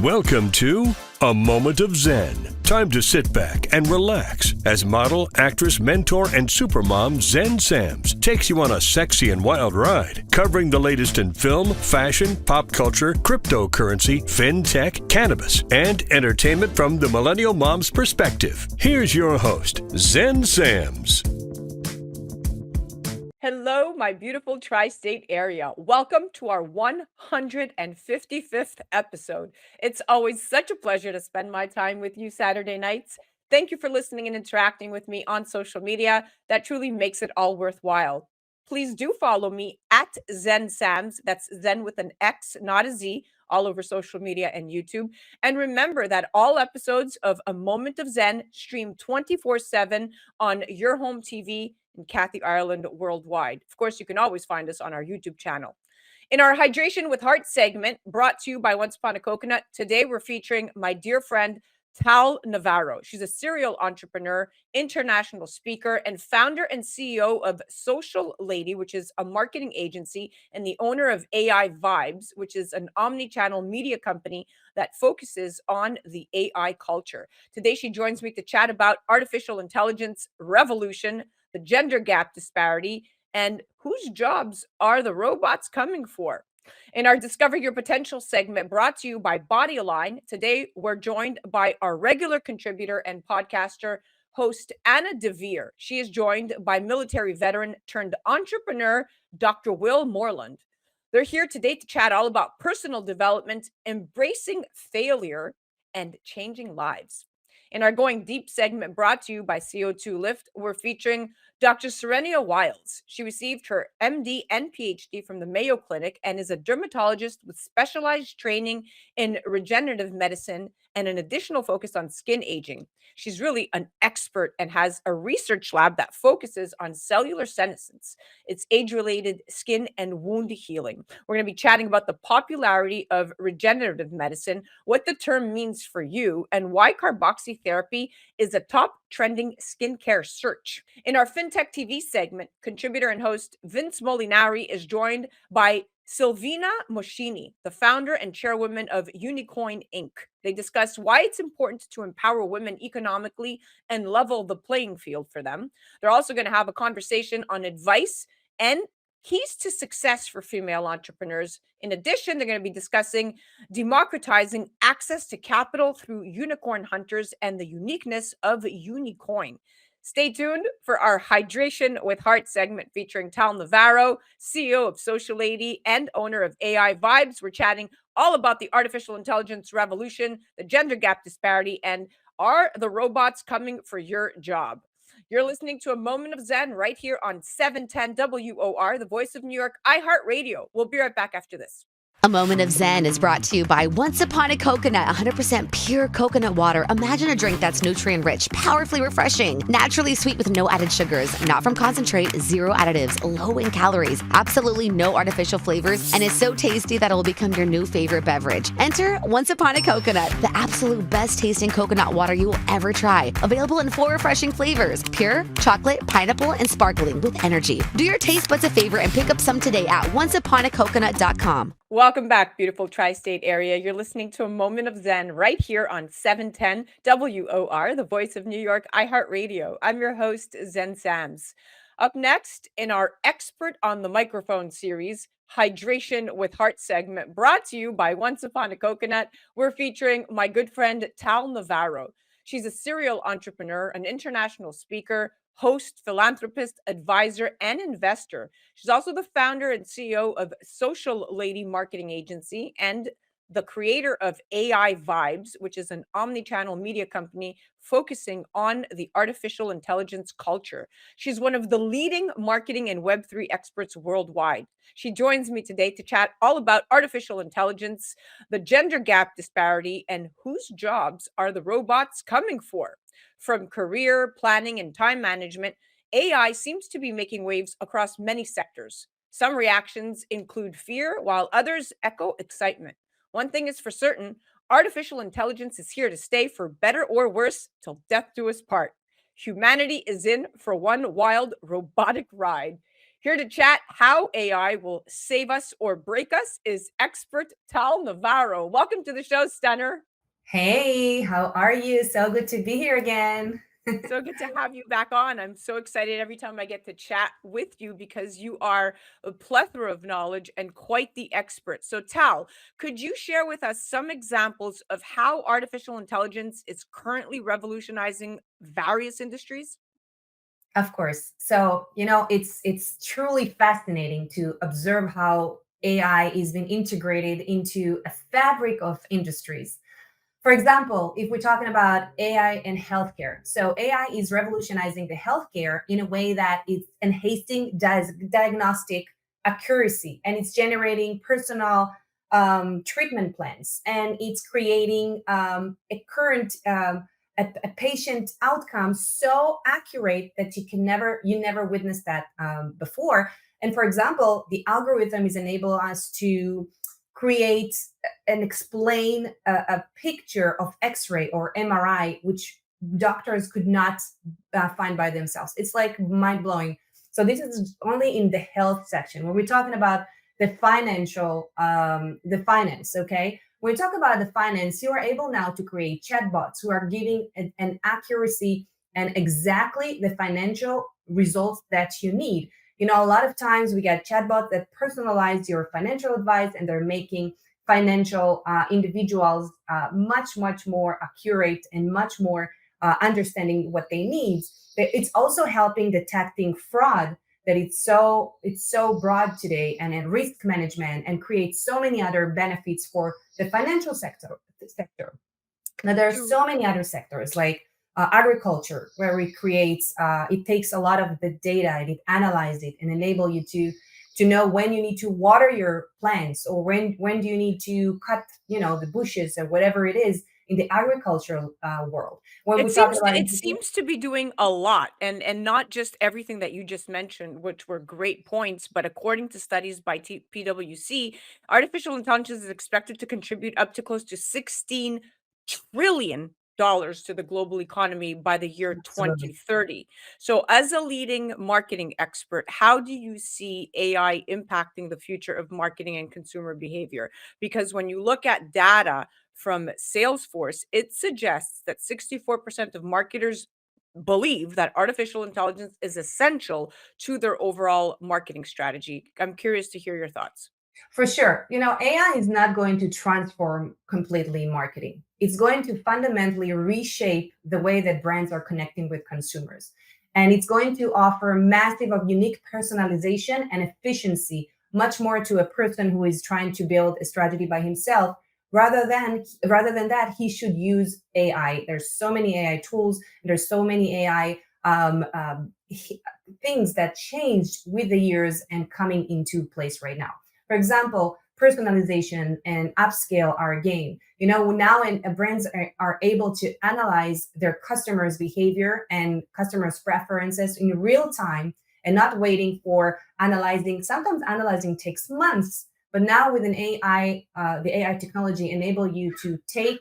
Welcome to A Moment of Zen. Time to sit back and relax as model, actress, mentor, and supermom Zen Sams takes you on a sexy and wild ride, covering the latest in film, fashion, pop culture, cryptocurrency, fintech, cannabis, and entertainment from the millennial mom's perspective. Here's your host, Zen Sams. Hello, my beautiful tri-state area. Welcome to our 155th episode. It's always such a pleasure to spend my time with you Saturday nights. Thank you for listening and interacting with me on social media. That truly makes it all worthwhile. Please do follow me at Zen Sams. That's Zen with an X, not a Z, all over social media and YouTube. And remember that all episodes of A Moment of Zen stream 24/7 on your home TV in Kathy Ireland worldwide. Of course, you can always find us on our YouTube channel. In our Hydration with Heart segment, brought to you by Once Upon a Coconut, today we're featuring my dear friend, Tal Navarro. She's a serial entrepreneur, international speaker, and founder and CEO of Social Lady, which is a marketing agency, and the owner of AI Vibes, which is an omnichannel media company that focuses on the AI culture. Today, she joins me to chat about artificial intelligence revolution, the gender gap disparity, and whose jobs are the robots coming for? In our Discover Your Potential segment, brought to you by Body Align, today we're joined by our regular contributor and podcaster, host Anna Devere. She is joined by military veteran turned entrepreneur, Dr. Will Moreland. They're here today to chat all about personal development, embracing failure, and changing lives. In our Going Deep segment, brought to you by CO2 Lift, we're featuring Dr. Saranya Wyles. She received her MD and PhD from the Mayo Clinic and is a dermatologist with specialized training in regenerative medicine and an additional focus on skin aging. She's really an expert and has a research lab that focuses on cellular senescence. It's age-related skin and wound healing. We're going to be chatting about the popularity of regenerative medicine, what the term means for you, and why carboxytherapy is a top trending skincare search. In our Fintech TV segment, contributor and host Vince Molinari is joined by Silvina Moschini, the founder and chairwoman of Unicoin Inc. They discuss why it's important to empower women economically and level the playing field for them. They're also going to have a conversation on advice and keys to success for female entrepreneurs. In addition, they're going to be discussing democratizing access to capital through unicorn hunters and the uniqueness of Unicoin. Stay tuned for our Hydration with Heart segment featuring Tal Navarro, CEO of Social Lady and owner of AI Vibes. We're chatting all about the artificial intelligence revolution, the gender gap disparity, and are the robots coming for your job? You're listening to A Moment of Zen right here on 710 WOR, the voice of New York, iHeart Radio. We'll be right back after this. A Moment of Zen is brought to you by Once Upon a Coconut, 100% pure coconut water. Imagine a drink that's nutrient-rich, powerfully refreshing, naturally sweet with no added sugars, not from concentrate, zero additives, low in calories, absolutely no artificial flavors, and is so tasty that it will become your new favorite beverage. Enter Once Upon a Coconut, the absolute best tasting coconut water you will ever try. Available in 4 refreshing flavors: pure, chocolate, pineapple, and sparkling with energy. Do your taste buds a favor and pick up some today at onceuponacoconut.com. Welcome back, beautiful tri-state area. You're listening to A Moment of Zen right here on 710 WOR, the voice of New York, iHeart Radio. I'm your host, Zen Sams. Up next, in our Expert on the Microphone series, Hydration with Heart segment, brought to you by Once Upon a Coconut, we're featuring my good friend, Tal Navarro. She's a serial entrepreneur, an international speaker, host, philanthropist, advisor, and investor. She's also the founder and CEO of Social Lady Marketing Agency and the creator of AI Vibes, which is an omnichannel media company focusing on the artificial intelligence culture. She's one of the leading marketing and Web3 experts worldwide. She joins me today to chat all about artificial intelligence, the gender gap disparity, and whose jobs are the robots coming for? From career planning and time management, AI seems to be making waves across many sectors. Some reactions include fear, while others echo excitement. One thing is for certain, artificial intelligence is here to stay for better or worse till death do us part. Humanity is in for one wild robotic ride. Here to chat how AI will save us or break us is expert Tal Navarro. Welcome to the show, Stunner. Hey, how are you? So good to be here again. So good to have you back on. I'm so excited every time I get to chat with you because you are a plethora of knowledge and quite the expert. So, Tal, could you share with us some examples of how artificial intelligence is currently revolutionizing various industries? Of course. So, it's truly fascinating to observe how AI is being integrated into a fabric of industries. For example, if we're talking about AI in healthcare, so AI is revolutionizing the healthcare in a way that it's enhancing diagnostic accuracy, and it's generating personal treatment plans, and it's creating a patient outcome so accurate that you never witnessed that before. And for example, the algorithm is enable us to create and explain a picture of X-ray or MRI, which doctors could not find by themselves. It's like mind blowing. So this is only in the health section. When we're talking about the finance, okay? When we talk about the finance, you are able now to create chatbots who are giving an accuracy and exactly the financial results that you need. A lot of times we get chatbots that personalize your financial advice, and they're making financial individuals much, much more accurate and much more understanding what they need. It's also helping detecting fraud, that it's so broad today, and in risk management, and creates so many other benefits for the financial sector. Now, there are so many other sectors like agriculture, where it takes a lot of the data and it analyzes it and enable you to know when you need to water your plants, or when do you need to cut the bushes or whatever it is in the agricultural world. When It we talk seems about it seems to be doing a lot, and not just everything that you just mentioned, which were great points, but according to studies by PwC, artificial intelligence is expected to contribute up to close to $16 trillion to the global economy by the year absolutely. 2030. So, as a leading marketing expert, how do you see AI impacting the future of marketing and consumer behavior? Because when you look at data from Salesforce, it suggests that 64% of marketers believe that artificial intelligence is essential to their overall marketing strategy. I'm curious to hear your thoughts. For sure. AI is not going to transform completely marketing. It's going to fundamentally reshape the way that brands are connecting with consumers. And it's going to offer massive of unique personalization and efficiency, much more to a person who is trying to build a strategy by himself. Rather than that, he should use AI. There's so many AI tools. There's so many AI things that changed with the years and coming into place right now. For example, personalization and upscale are a game. Now brands are able to analyze their customers' behavior and customers' preferences in real time, and not waiting for analyzing. Sometimes analyzing takes months, but now with an AI, the AI technology enable you to take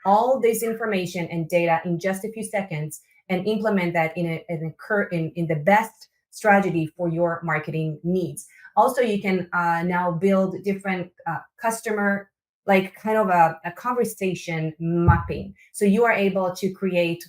all this information and data in just a few seconds and implement that in the best strategy for your marketing needs. Also, you can now build different customer, like kind of a conversation mapping. So you are able to create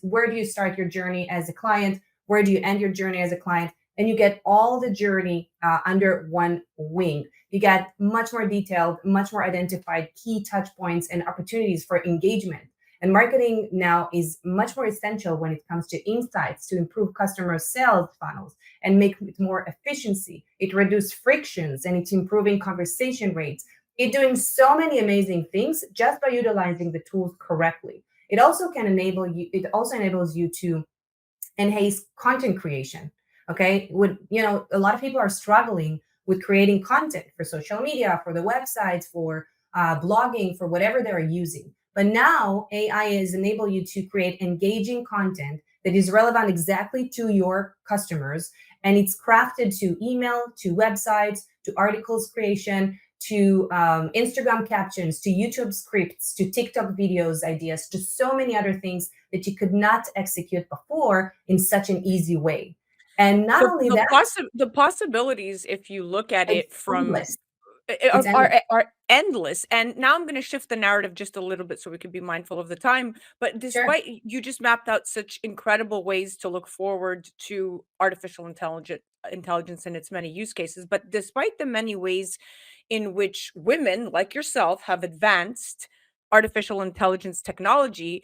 where do you start your journey as a client, where do you end your journey as a client, and you get all the journey under one wing. You get much more detailed, much more identified key touch points and opportunities for engagement. And marketing now is much more essential when it comes to insights to improve customer sales funnels and make it more efficiency. It reduces frictions, and it's improving conversation rates. It's doing so many amazing things just by utilizing the tools correctly. It also enables you to enhance content creation. Okay. A lot of people are struggling with creating content for social media, for the websites, for blogging, for whatever they're using. But now AI is enable you to create engaging content that is relevant exactly to your customers. And it's crafted to email, to websites, to articles creation, to Instagram captions, to YouTube scripts, to TikTok videos, ideas, to so many other things that you could not execute before in such an easy way. And not The only the that, possi the possibilities, if you look at it's it from endless. I It's endless. are endless, and now I'm gonna shift the narrative just a little bit so we can be mindful of the time, but Sure. despite you just mapped out such incredible ways to look forward to artificial intelligence and its many use cases, but despite the many ways in which women like yourself have advanced artificial intelligence technology,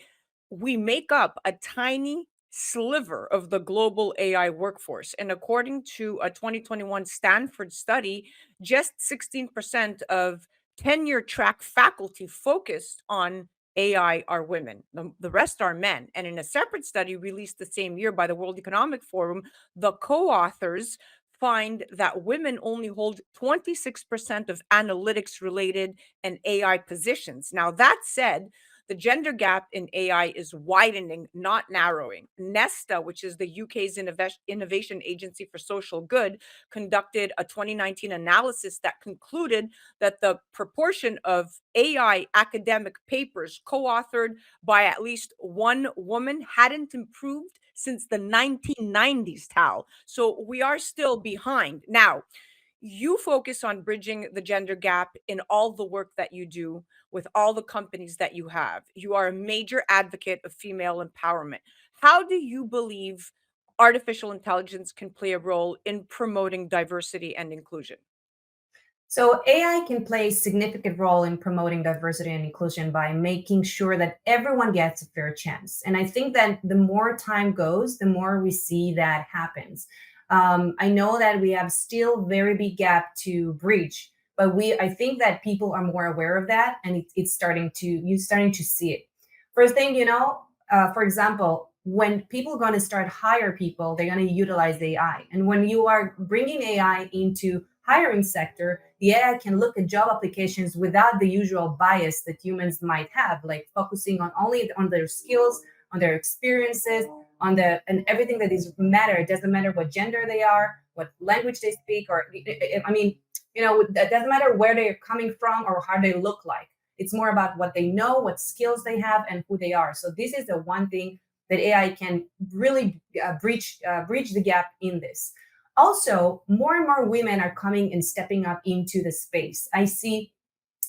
we make up a tiny sliver of the global AI workforce. And according to a 2021 Stanford study, just 16% of tenure track faculty focused on AI are women. The rest are men. And in a separate study released the same year by the World Economic Forum, the co authors find that women only hold 26% of analytics related and AI positions. Now, that said, the gender gap in AI is widening, not narrowing. Nesta, which is the UK's innovation agency for social good, conducted a 2019 analysis that concluded that the proportion of AI academic papers co authored by at least one woman hadn't improved since the 1990s, Tal. So we are still behind. Now, you focus on bridging the gender gap in all the work that you do with all the companies that you have. You are a major advocate of female empowerment. How do you believe artificial intelligence can play a role in promoting diversity and inclusion? So AI can play a significant role in promoting diversity and inclusion by making sure that everyone gets a fair chance. And I think that the more time goes, the more we see that happens. I know that we have still very big gap to breach, but I think that people are more aware of that, and it's starting to you're starting to see it. First thing, for example, when people are going to start hire people, they're going to utilize AI, and when you are bringing AI into hiring sector, the AI can look at job applications without the usual bias that humans might have, like focusing on only on their skills, on their experiences, on the and everything that is matter. It doesn't matter what gender they are, what language they speak, or I mean, it doesn't matter where they're coming from or how they look like. It's more about what they know, what skills they have, and who they are. So this is the one thing that AI can really breach the gap in this. Also, more and more women are coming and stepping up into the space. I see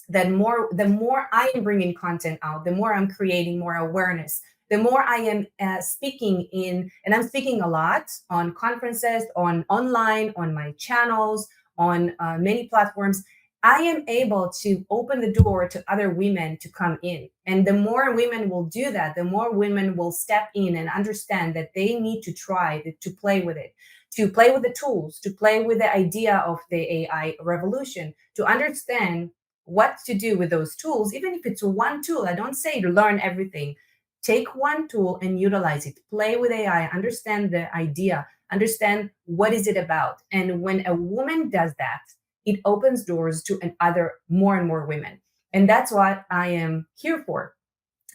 that the more I am bringing content out, the more I'm creating more awareness, the more I am speaking in, and I'm speaking a lot on conferences, on online, on my channels, on many platforms. I am able to open the door to other women to come in. And the more women will do that, the more women will step in and understand that they need to try to play with it, to play with the tools, to play with the idea of the AI revolution, to understand what to do with those tools. Even if it's one tool, I don't say to learn everything. Take one tool and utilize it. Play with AI, understand the idea, understand what is it about. And when a woman does that, it opens doors to other more and more women. And that's what I am here for.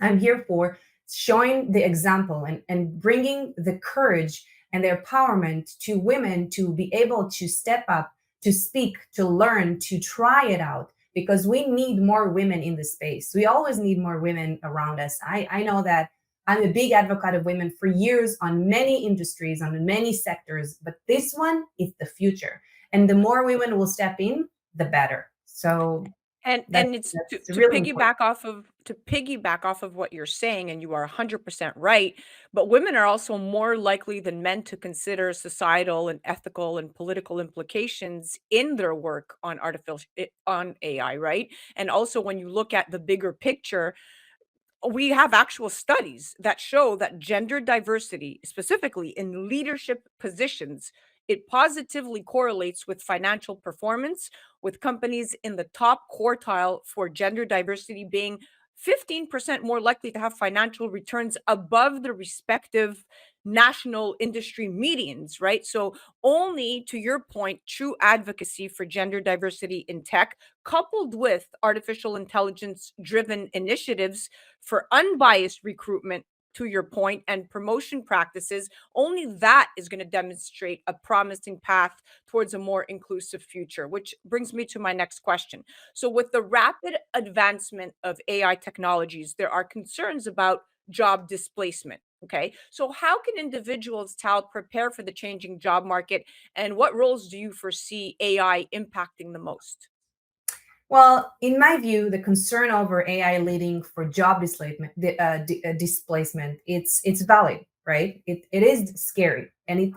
I'm here for showing the example and bringing the courage and the empowerment to women to be able to step up, to speak, to learn, to try it out, because we need more women in the space. We always need more women around us. I know that I'm a big advocate of women for years on many industries, on many sectors, but this one is the future. And the more women will step in, the better. So And it's that's to really important. piggyback off of what you're saying, and you are 100% right, but women are also more likely than men to consider societal and ethical and political implications in their work on on AI, right? And also when you look at the bigger picture, we have actual studies that show that gender diversity, specifically in leadership positions, it positively correlates with financial performance, with companies in the top quartile for gender diversity being 15% more likely to have financial returns above the respective national industry medians, right? So, only to your point, true advocacy for gender diversity in tech, coupled with artificial intelligence driven initiatives for unbiased recruitment, to your point, and promotion practices, only that is going to demonstrate a promising path towards a more inclusive future, which brings me to my next question. So with the rapid advancement of AI technologies, there are concerns about job displacement. Okay. So, how can individuals, Tal, prepare for the changing job market? And what roles do you foresee AI impacting the most? Well, in my view, the concern over AI leading for job displacement, it's valid, right? It is scary, and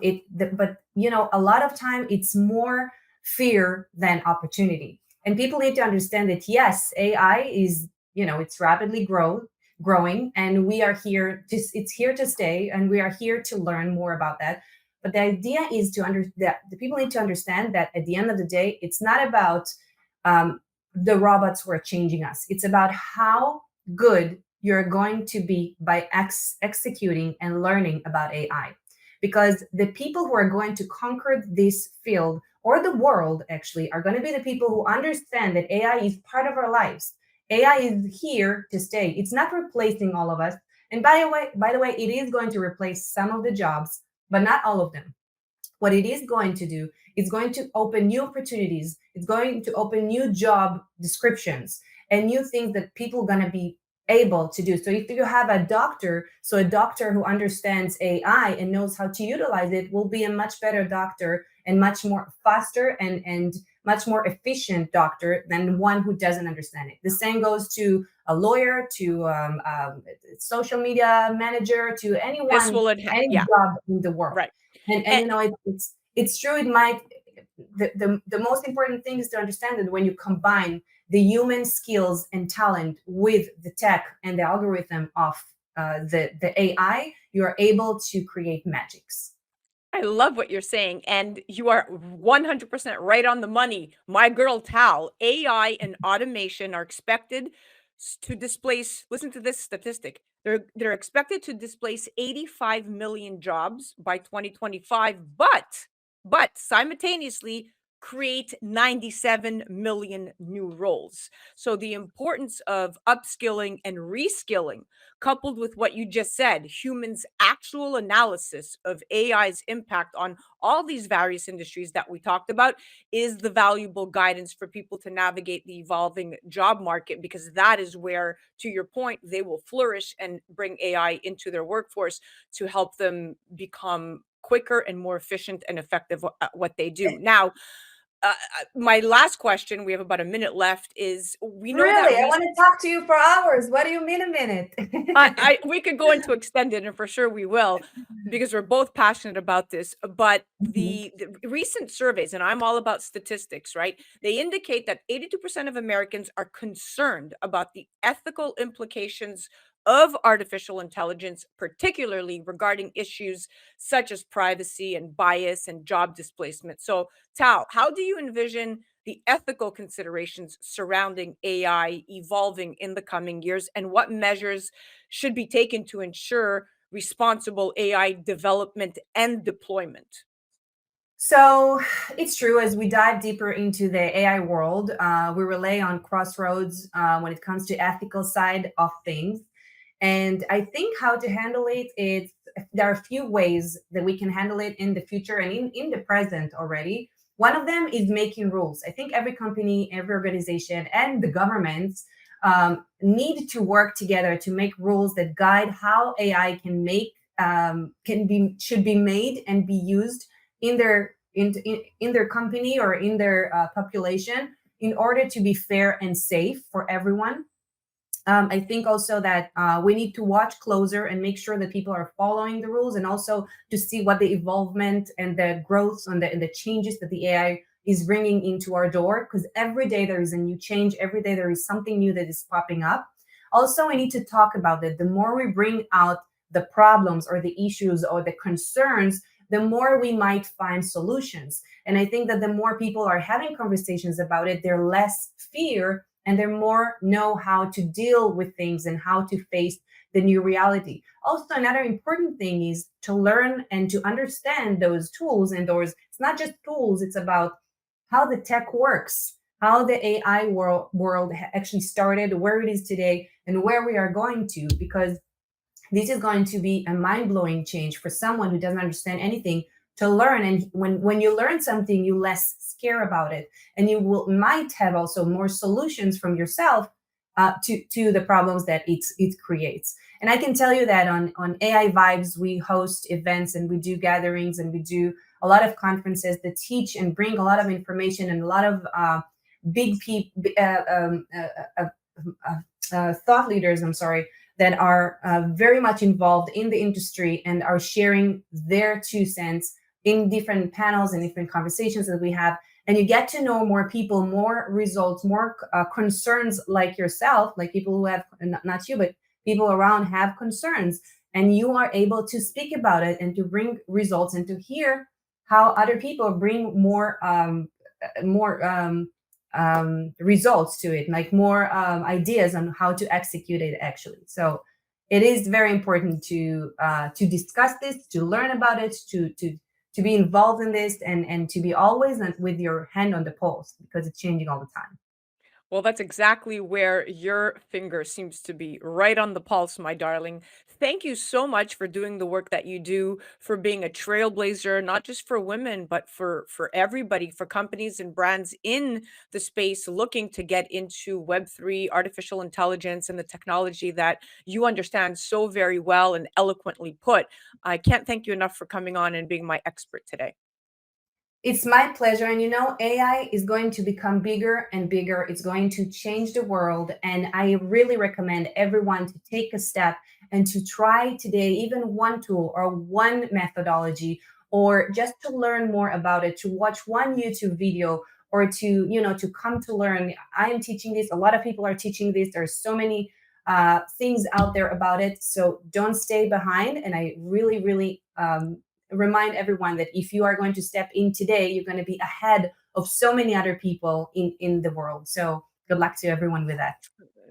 but a lot of time it's more fear than opportunity, and people need to understand that yes, AI is it's rapidly growing, and we are here to it's here to stay, and we are here to learn more about that. But the idea is that the people need to understand that at the end of the day, it's not about um, the robots who are changing us. It's about how good you're going to be by executing and learning about AI. Because the people who are going to conquer this field or the world actually are going to be the people who understand that AI is part of our lives. AI is here to stay. It's not replacing all of us. And by the way, it is going to replace some of the jobs, but not all of them. What it is going to do is going to open new opportunities. It's going to open new job descriptions and new things that people are going to be able to do. So if you have a doctor, so a doctor who understands AI and knows how to utilize it will be a much better doctor and much more faster and much more efficient doctor than one who doesn't understand it. The same goes to a lawyer, to social media manager, to This anyone, will, any yeah, job in the world. right. And And it's true. It might the most important thing is to understand that when you combine the human skills and talent with the tech and the algorithm of the AI, you are able to create magics. I love what you're saying, and you are 100% right on the money. My girl Tal, AI and automation are expected to displace, listen to this statistic. They're expected to displace 85 million jobs by 2025, but simultaneously create 97 million new roles. So the importance of upskilling and reskilling, coupled with what you just said, humans' actual analysis of AI's impact on all these various industries that we talked about, is the valuable guidance for people to navigate the evolving job market, because that is where, to your point, they will flourish and bring AI into their workforce to help them become quicker and more efficient and effective at what they do. Now, my last question, we have about a minute left, is we know that Really, I want to talk to you for hours. What do you mean a minute? we could go into extended, and for sure we will, because we're both passionate about this. But Mhm. the recent surveys, and I'm all about statistics, right? They indicate that 82% of Americans are concerned about the ethical implications of artificial intelligence, particularly regarding issues such as privacy and bias and job displacement. So, Tal, how do you envision the ethical considerations surrounding AI evolving in the coming years, and what measures should be taken to ensure responsible AI development and deployment? So it's true. As we dive deeper into the AI world, we rely on crossroads when it comes to ethical side of things. And I think how to handle it is there are a few ways that we can handle it in the future and in the present already. One of them is making rules. I think every company, every organization, and the governments need to work together to make rules that guide how AI should be made and be used in their company or in their population in order to be fair and safe for everyone. I think also that we need to watch closer and make sure that people are following the rules, and also to see what the evolvement and the growth and the changes that the AI is bringing into our door. Because every day there is a new change, every day there is something new that is popping up. Also, we need to talk about it. The more we bring out the problems or the issues or the concerns, the more we might find solutions. And I think that the more people are having conversations about it, they're less fear and they're more know how to deal with things and how to face the new reality. Also, another important thing is to learn and to understand those tools and those, it's not just tools, it's about how the tech works, how the AI world actually started, where it is today, and where we are going to, because this is going to be a mind-blowing change for someone who doesn't understand anything to learn. And when you learn something, you less scare about it, and you will might have also more solutions from yourself to the problems that it creates. And I can tell you that on AI Vibes, we host events and we do gatherings and we do a lot of conferences that teach and bring a lot of information and a lot of big people, thought leaders, I'm sorry, that are very much involved in the industry and are sharing their 2 cents in different panels and different conversations that we have. And you get to know more people, more results, more concerns like yourself, like people who have, not you, but people around have concerns. And you are able to speak about it and to bring results and to hear how other people bring more results to it, like more ideas on how to execute it actually. So it is very important to discuss this, to learn about it, to be involved in this, and to be always with your hand on the pulse, because it's changing all the time. Well, that's exactly where your finger seems to be, right on the pulse, my darling. Thank you so much for doing the work that you do, for being a trailblazer, not just for women, but for everybody, for companies and brands in the space looking to get into Web3, artificial intelligence, and the technology that you understand so very well and eloquently put. I can't thank you enough for coming on and being my expert today. It's my pleasure. And AI is going to become bigger and bigger. It's going to change the world. And I really recommend everyone to take a step and to try today, even one tool or one methodology, or just to learn more about it, to watch one YouTube video, or to come to learn. I am teaching this. A lot of people are teaching this. There's so many things out there about it. So don't stay behind. And I really, really remind everyone that if you are going to step in today, you're going to be ahead of so many other people in the world. So good luck to everyone with that.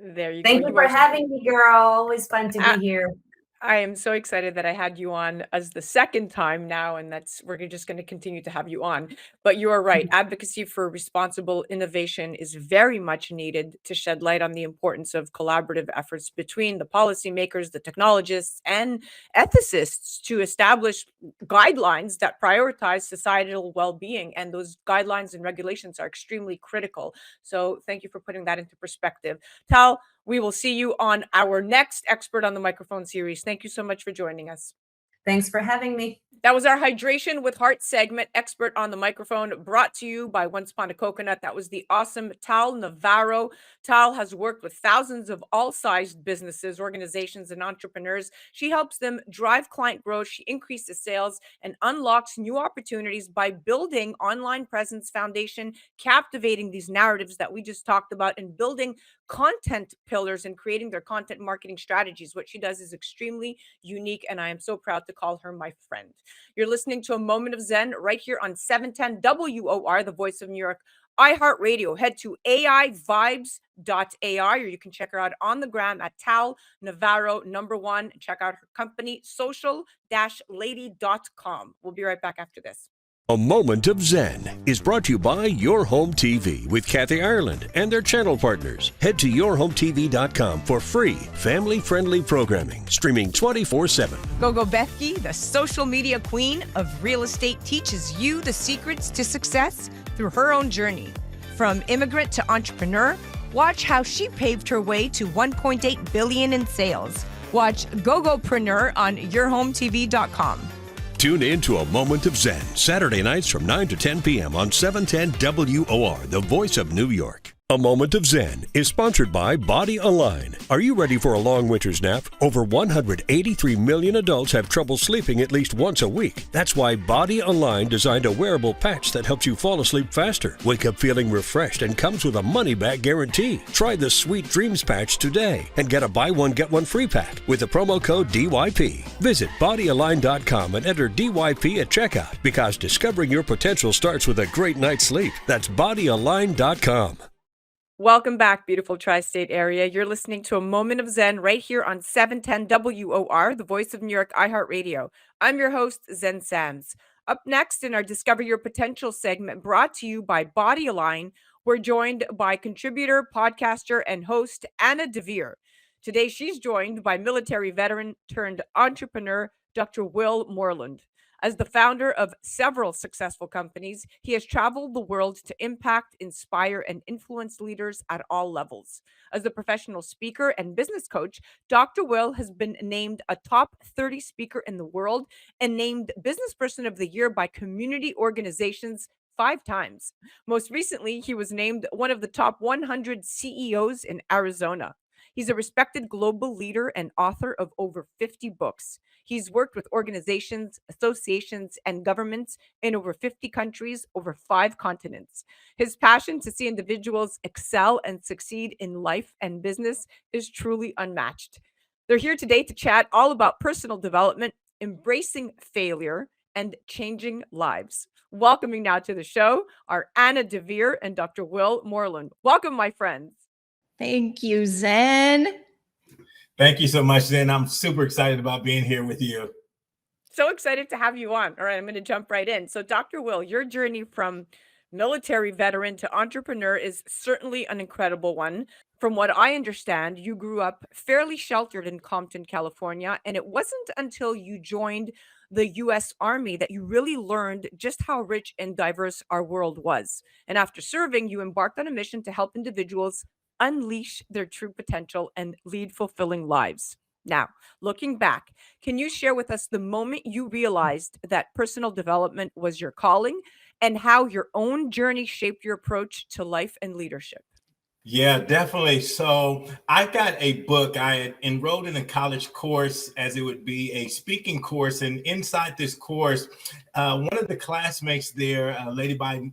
There you go. Thank you You for are having me, girl. Always fun to be here. I am so excited that I had you on as the second time now, and we're just going to continue to have you on. But you are right. Advocacy for responsible innovation is very much needed to shed light on the importance of collaborative efforts between the policymakers, the technologists, and ethicists to establish guidelines that prioritize societal well-being. And those guidelines and regulations are extremely critical. So thank you for putting that into perspective. Tal, we will see you on our next Expert on the Microphone series. Thank you so much for joining us. Thanks for having me. That was our Hydration with Heart segment, Expert on the Microphone, brought to you by Once Upon a Coconut. That was the awesome Tal Navarro. Tal has worked with thousands of all-sized businesses, organizations, and entrepreneurs. She helps them drive client growth. She increases sales and unlocks new opportunities by building online presence foundation, captivating these narratives that we just talked about, and building content pillars and creating their content marketing strategies. What she does is extremely unique, and I am so proud to call her my friend. You're listening to A Moment of Zen right here on 710 WOR, the voice of New York, iHeart Radio. Head to aivibes.ai, or you can check her out on the gram at Tal Navarro #1. Check out her company, social-lady.com. We'll be right back after this. A Moment of Zen is brought to you by Your Home TV with Kathy Ireland and their channel partners. Head to yourhometv.com for free, family-friendly programming, streaming 24/7. Gogo Bethke, the social media queen of real estate, teaches you the secrets to success through her own journey. From immigrant to entrepreneur, watch how she paved her way to $1.8 billion in sales. Watch Gogopreneur on yourhometv.com. Tune in to A Moment of Zen, Saturday nights from 9 to 10 p.m. on 710 WOR, the voice of New York. A Moment of Zen is sponsored by Body Align. Are you ready for a long winter's nap? Over 183 million adults have trouble sleeping at least once a week. That's why Body Align designed a wearable patch that helps you fall asleep faster, wake up feeling refreshed, and comes with a money-back guarantee. Try the Sweet Dreams patch today and get a buy one, get one free pack with the promo code DYP. Visit bodyalign.com and enter DYP at checkout, because discovering your potential starts with a great night's sleep. That's bodyalign.com. Welcome back, beautiful tri-state area. You're listening to A Moment of Zen right here on 710 WOR, the voice of New York, iHeart Radio. I'm your host, Zen Sams. Up next in our Discover Your Potential segment, brought to you by Body Align, we're joined by contributor, podcaster, and host Anna Devere. Today, she's joined by military veteran turned entrepreneur, Dr. Will Moreland. As the founder of several successful companies, he has traveled the world to impact, inspire, and influence leaders at all levels. As a professional speaker and business coach, Dr. Will has been named a top 30 speaker in the world and named Business Person of the Year by community organizations 5 times. Most recently, he was named one of the top 100 CEOs in Arizona. He's a respected global leader and author of over 50 books. He's worked with organizations, associations, and governments in over 50 countries, over 5 continents. His passion to see individuals excel and succeed in life and business is truly unmatched. They're here today to chat all about personal development, embracing failure, and changing lives. Welcoming now to the show are Anna Devere and Dr. Will Moreland. Welcome, my friends. Thank you, Zen. Thank you so much, Zen. I'm super excited about being here with you. So excited to have you on. All right, I'm going to jump right in. So, Dr. Will, your journey from military veteran to entrepreneur is certainly an incredible one. From what I understand, you grew up fairly sheltered in Compton, California, and it wasn't until you joined the US Army that you really learned just how rich and diverse our world was. And after serving, you embarked on a mission to help individuals unleash their true potential and lead fulfilling lives. Now, looking back, can you share with us the moment you realized that personal development was your calling and how your own journey shaped your approach to life and leadership? Yeah, definitely. So I got a book. I had enrolled in a college course, as it would be a speaking course. And inside this course, one of the classmates there, a lady by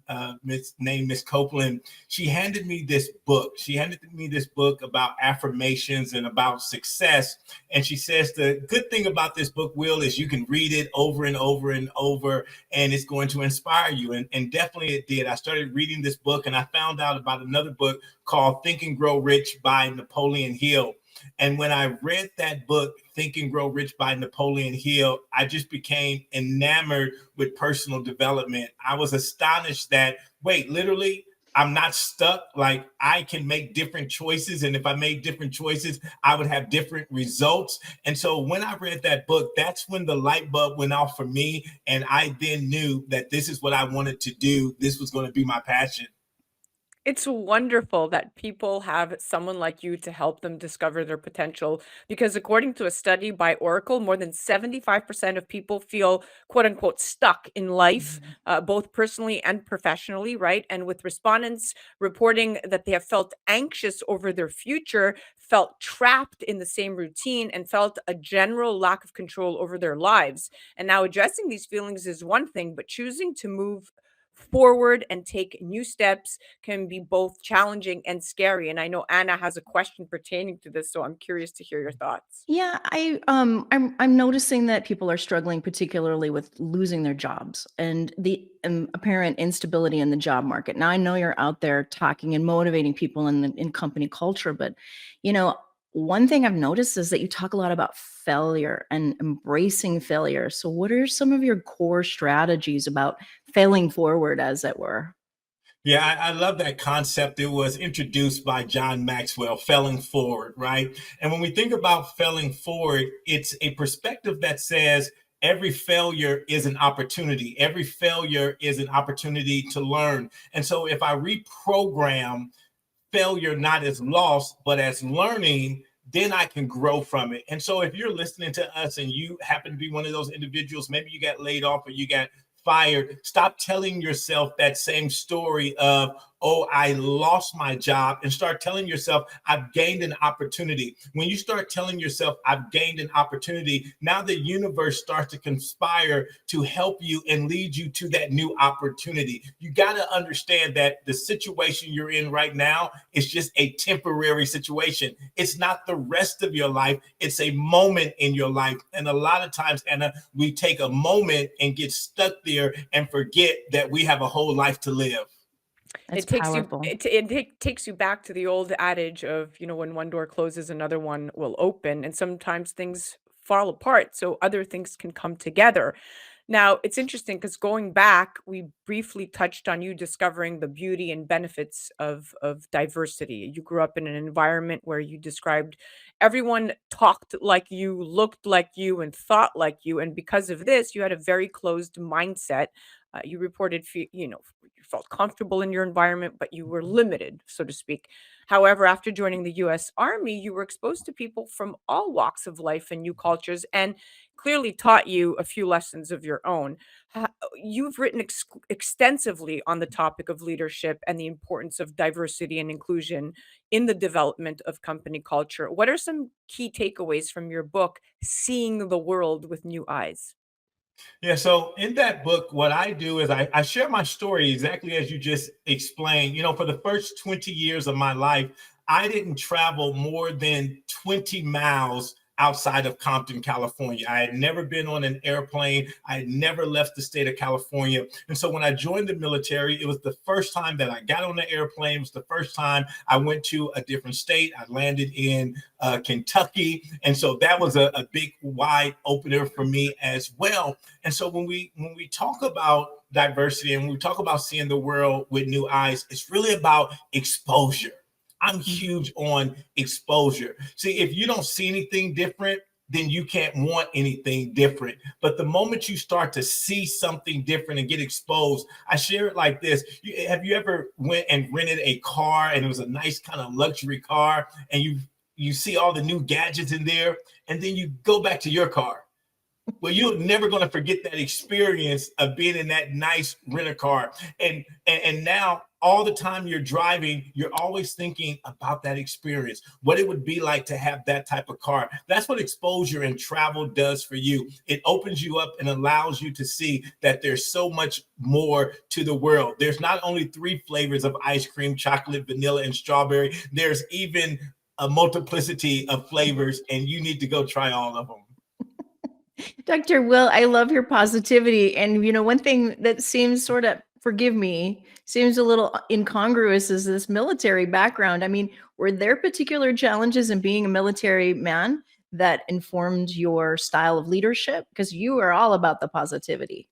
named Miss Copeland, she handed me this book. She handed me this book about affirmations and about success. And she says, the good thing about this book, Will, is you can read it over and over and over, and it's going to inspire you. And definitely it did. I started reading this book, and I found out about another book called Think and Grow Rich by Napoleon Hill. And when I read that book, Think and Grow Rich by Napoleon Hill, I just became enamored with personal development. I was astonished that, wait, literally, I'm not stuck. Like, I can make different choices. And if I made different choices, I would have different results. And so when I read that book, that's when the light bulb went off for me. And I then knew that this is what I wanted to do. This was going to be my passion. It's wonderful that people have someone like you to help them discover their potential because, according to a study by Oracle, more than 75% of people feel quote unquote stuck in life, both personally and professionally, right? And with respondents reporting that they have felt anxious over their future, felt trapped in the same routine, and felt a general lack of control over their lives. And now, addressing these feelings is one thing, but choosing to move forward and take new steps can be both challenging and scary. And I know Anna has a question pertaining to this, so I'm curious to hear your thoughts. Yeah, I'm noticing that people are struggling, particularly with losing their jobs and the apparent instability in the job market. Now, I know you're out there talking and motivating people in company culture, but you know, one thing I've noticed is that you talk a lot about failure and embracing failure. So, what are some of your core strategies about failing forward, as it were? Yeah, I love that concept. It was introduced by John Maxwell, failing forward, right? And when we think about failing forward, it's a perspective that says every failure is an opportunity. Every failure is an opportunity to learn. And so if I reprogram failure not as loss, but as learning, then I can grow from it. And so if you're listening to us and you happen to be one of those individuals, maybe you got laid off or you got fired, stop telling yourself that same story of, oh, I lost my job, and start telling yourself, I've gained an opportunity. When you start telling yourself, I've gained an opportunity, now the universe starts to conspire to help you and lead you to that new opportunity. You got to understand that the situation you're in right now is just a temporary situation. It's not the rest of your life. It's a moment in your life. And a lot of times, Anna, we take a moment and get stuck there and forget that we have a whole life to live. That's It takes powerful. takes you back to the old adage of, when one door closes, another one will open, and sometimes things fall apart so other things can come together. Now, it's interesting because going back, we briefly touched on you discovering the beauty and benefits of diversity. You grew up in an environment where you described everyone talked like you, looked like you, and thought like you. And because of this, you had a very closed mindset. You reported, you felt comfortable in your environment, but you were limited, so to speak. However, after joining the US Army, you were exposed to people from all walks of life and new cultures, and clearly taught you a few lessons of your own. You've written extensively on the topic of leadership and the importance of diversity and inclusion in the development of company culture. What are some key takeaways from your book, Seeing the World with New Eyes? Yeah, so in that book, what I do is I share my story exactly as you just explained. For the first 20 years of my life, I didn't travel more than 20 miles outside of Compton, California. I had never been on an airplane. I had never left the state of California. And so when I joined the military, it was the first time that I got on the airplane. It was the first time I went to a different state. I landed in Kentucky. And so that was a big wide opener for me as well. And so when we talk about diversity and we talk about seeing the world with new eyes, it's really about exposure. I'm huge on exposure. See, if you don't see anything different, then you can't want anything different. But the moment you start to see something different and get exposed, I share it like this. Have you ever went and rented a car and it was a nice kind of luxury car and you see all the new gadgets in there and then you go back to your car? Well, you're never going to forget that experience of being in that nice rental car. And now all the time you're driving, you're always thinking about that experience, what it would be like to have that type of car. That's what exposure and travel does for you. It opens you up and allows you to see that there's so much more to the world. There's not only 3 flavors of ice cream, chocolate, vanilla, and strawberry. There's even a multiplicity of flavors, and you need to go try all of them. Dr. Will, I love your positivity. And, one thing that seems forgive me, seems a little incongruous is this military background. I mean, were there particular challenges in being a military man that informed your style of leadership? Because you are all about the positivity.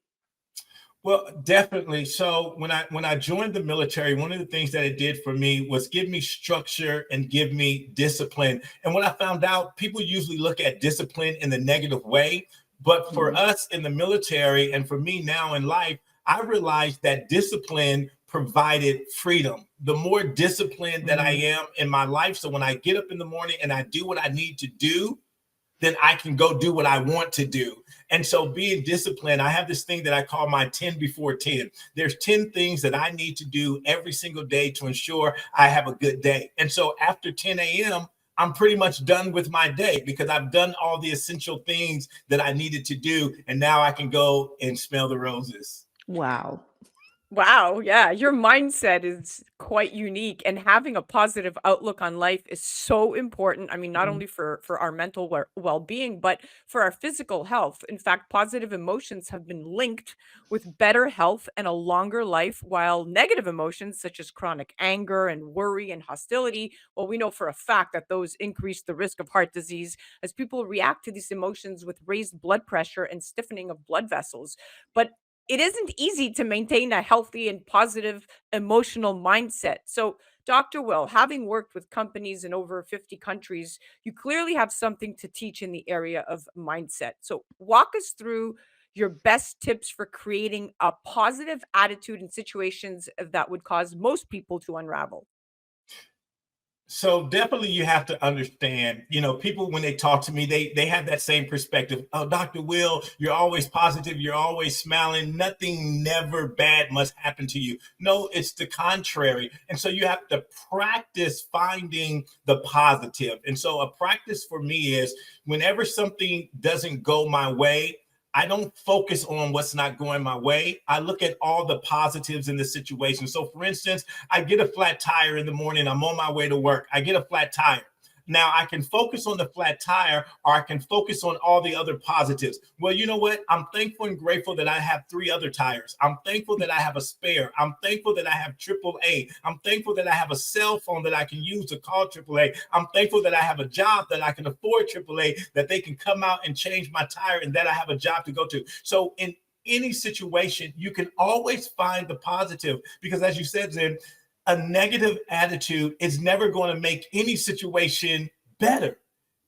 Well, definitely. So when I joined the military, one of the things that it did for me was give me structure and give me discipline. And what I found out, people usually look at discipline in the negative way. But for us in the military and for me now in life, I realized that discipline provided freedom. The more disciplined that I am in my life, so when I get up in the morning and I do what I need to do, then I can go do what I want to do. And so being disciplined, I have this thing that I call my 10 before 10. There's 10 things that I need to do every single day to ensure I have a good day. And so after 10 a.m., I'm pretty much done with my day because I've done all the essential things that I needed to do. And now I can go and smell the roses. Wow. Wow, yeah, your mindset is quite unique, and having a positive outlook on life is so important. I mean, not only for our mental well-being, but for our physical health. In fact, positive emotions have been linked with better health and a longer life, while negative emotions such as chronic anger and worry and hostility, well, we know for a fact that those increase the risk of heart disease as people react to these emotions with raised blood pressure and stiffening of blood vessels. But it isn't easy to maintain a healthy and positive emotional mindset. So, Dr. Will, having worked with companies in over 50 countries, you clearly have something to teach in the area of mindset. So, walk us through your best tips for creating a positive attitude in situations that would cause most people to unravel. So definitely you have to understand, people when they talk to me, they have that same perspective. Oh, Dr. Will, you're always positive, you're always smiling, nothing never bad must happen to you. No, it's the contrary. And so you have to practice finding the positive. And so a practice for me is whenever something doesn't go my way, I don't focus on what's not going my way. I look at all the positives in the situation. So for instance, I get a flat tire in the morning. I'm on my way to work. I get a flat tire. Now I can focus on the flat tire or I can focus on all the other positives. Well, you know what? I'm thankful and grateful that I have 3 other tires. I'm thankful that I have a spare. I'm thankful that I have AAA. I'm thankful that I have a cell phone that I can use to call AAA. I'm thankful that I have a job that I can afford AAA, that they can come out and change my tire and that I have a job to go to. So in any situation, you can always find the positive because as you said, Zen, a negative attitude is never going to make any situation better.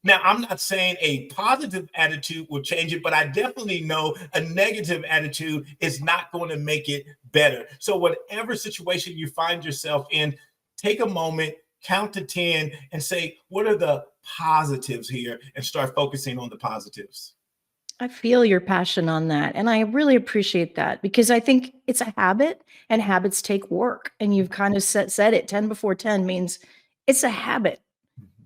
Now, I'm not saying a positive attitude will change it, but I definitely know a negative attitude is not going to make it better. So whatever situation you find yourself in, take a moment, count to 10 and say, what are the positives here? And start focusing on the positives. I feel your passion on that. And I really appreciate that because I think it's a habit and habits take work. And you've kind of said it 10 before 10 means it's a habit.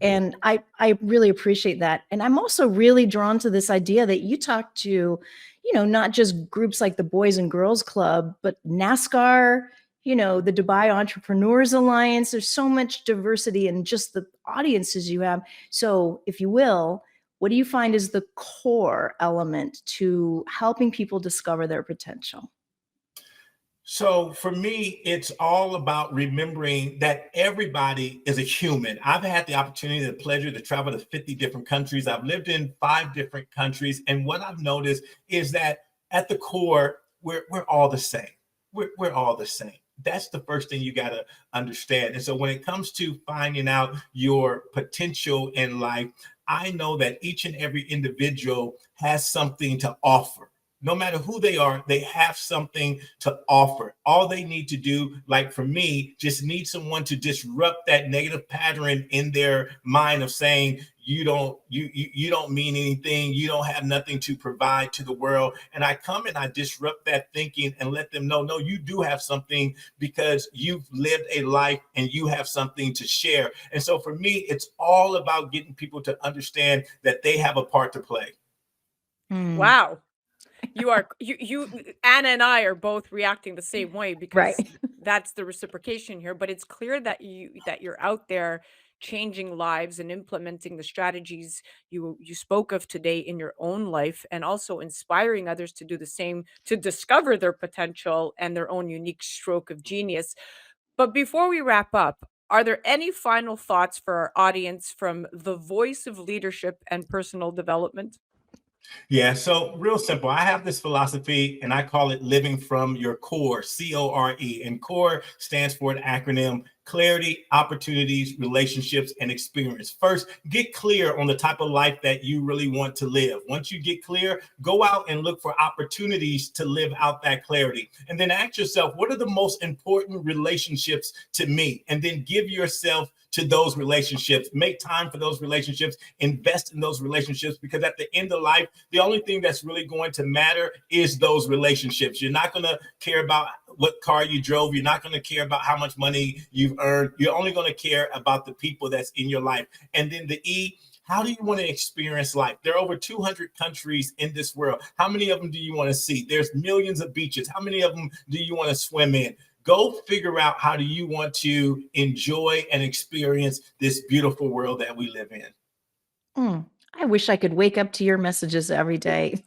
And I really appreciate that. And I'm also really drawn to this idea that you talk to, not just groups like the Boys and Girls Club, but NASCAR, the Dubai Entrepreneurs Alliance. There's so much diversity in just the audiences you have. So if you will, what do you find is the core element to helping people discover their potential? So for me, it's all about remembering that everybody is a human. I've had the opportunity, the pleasure to travel to 50 different countries. I've lived in 5 different countries. And what I've noticed is that at the core, we're all the same. We're all the same. That's the first thing you got to understand. And so when it comes to finding out your potential in life, I know that each and every individual has something to offer. No matter who they are, they have something to offer. All they need to do, like for me, just need someone to disrupt that negative pattern in their mind of saying, you don't mean anything. You don't have nothing to provide to the world. And I come and I disrupt that thinking and let them know, no, you do have something because you've lived a life and you have something to share. And so for me, it's all about getting people to understand that they have a part to play. Wow. You Anna and I are both reacting the same way because that's the reciprocation here. But it's clear that you're out there changing lives and implementing the strategies you spoke of today in your own life, and also inspiring others to do the same, to discover their potential and their own unique stroke of genius. But before we wrap up, are there any final thoughts for our audience from the voice of leadership and personal development? Yeah, so real simple. I have this philosophy and I call it living from your core, CORE. And CORE stands for an acronym: clarity, opportunities, relationships, and experience. First, get clear on the type of life that you really want to live. Once you get clear, go out and look for opportunities to live out that clarity. And then ask yourself, what are the most important relationships to me? And then give yourself to those relationships. Make time for those relationships, invest in those relationships, because at the end of life, the only thing that's really going to matter is those relationships. You're not going to care about what car you drove. You're not going to care about how much money you've earned. You're only going to care about the people that's in your life. And then the E, how do you want to experience life? There are over 200 countries in this world. How many of them do you want to see? There's millions of beaches. How many of them do you want to swim in? Go figure out how do you want to enjoy and experience this beautiful world that we live in. I wish I could wake up to your messages every day.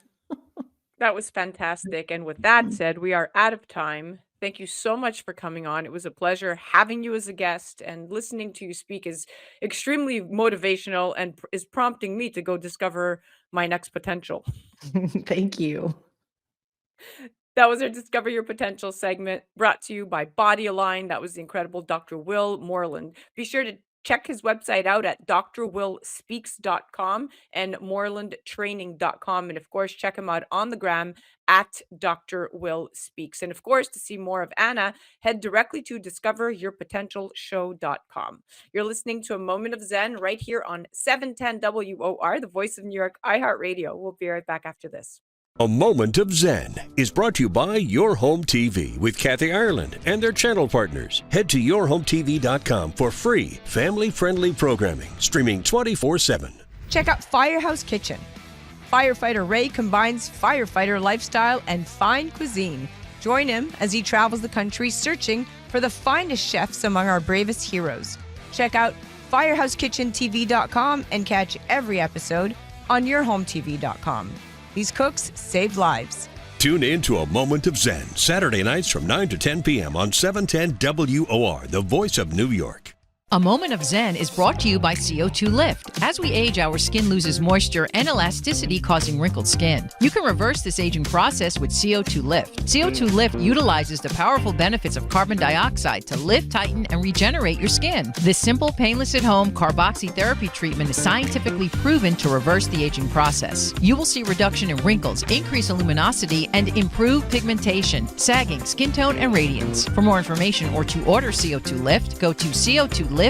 That was fantastic. And with that said, we are out of time. Thank you so much for coming on. It was a pleasure having you as a guest, and listening to you speak is extremely motivational and is prompting me to go discover my next potential. Thank you. That was our Discover Your Potential segment, brought to you by Body Align. That was the incredible Dr. Will Moreland. Be sure to check his website out at drwillspeaks.com and morelandtraining.com. And of course, check him out on the gram at Dr. Will Speaks. And of course, to see more of Anna, head directly to discoveryourpotentialshow.com. You're listening to A Moment of Zen right here on 710 WOR, the voice of New York, iHeart Radio. We'll be right back after this. A Moment of Zen is brought to you by Your Home TV with Kathy Ireland and their channel partners. Head to yourhometv.com for free, family-friendly programming, streaming 24/7. Check out Firehouse Kitchen. Firefighter Ray combines firefighter lifestyle and fine cuisine. Join him as he travels the country searching for the finest chefs among our bravest heroes. Check out firehouse.kitchentv.com and catch every episode on yourhometv.com. These cooks save lives. Tune in to A Moment of Zen, Saturday nights from 9 to 10 p.m. on 710 WOR, the voice of New York. A Moment of Zen is brought to you by CO2 Lift. As we age, our skin loses moisture and elasticity, causing wrinkled skin. You can reverse this aging process with CO2 Lift. CO2 Lift utilizes the powerful benefits of carbon dioxide to lift, tighten, and regenerate your skin. This simple, painless at-home carboxytherapy treatment is scientifically proven to reverse the aging process. You will see reduction in wrinkles, increase luminosity, and improve pigmentation, sagging, skin tone, and radiance. For more information or to order CO2 Lift, go to CO2Lift.com.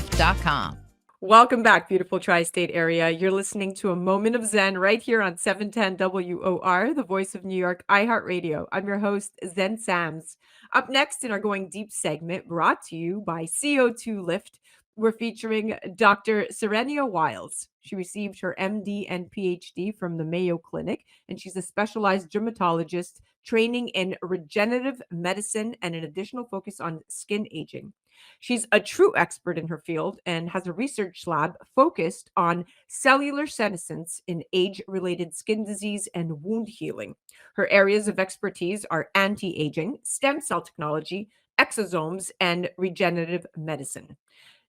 Welcome back, beautiful tri-state area. You're listening to A Moment of Zen right here on 710 WOR, the voice of New York, iHeart Radio. I'm your host, Zen Sams. Up next in our Going Deep segment, brought to you by CO2 Lift, we're featuring Dr. Saranya Wyles. She received her MD and PhD from the Mayo Clinic, and she's a specialized dermatologist training in regenerative medicine and an additional focus on skin aging. She's a true expert in her field and has a research lab focused on cellular senescence in age related skin disease and wound healing. Her areas of expertise are anti aging, stem cell technology, exosomes, and regenerative medicine.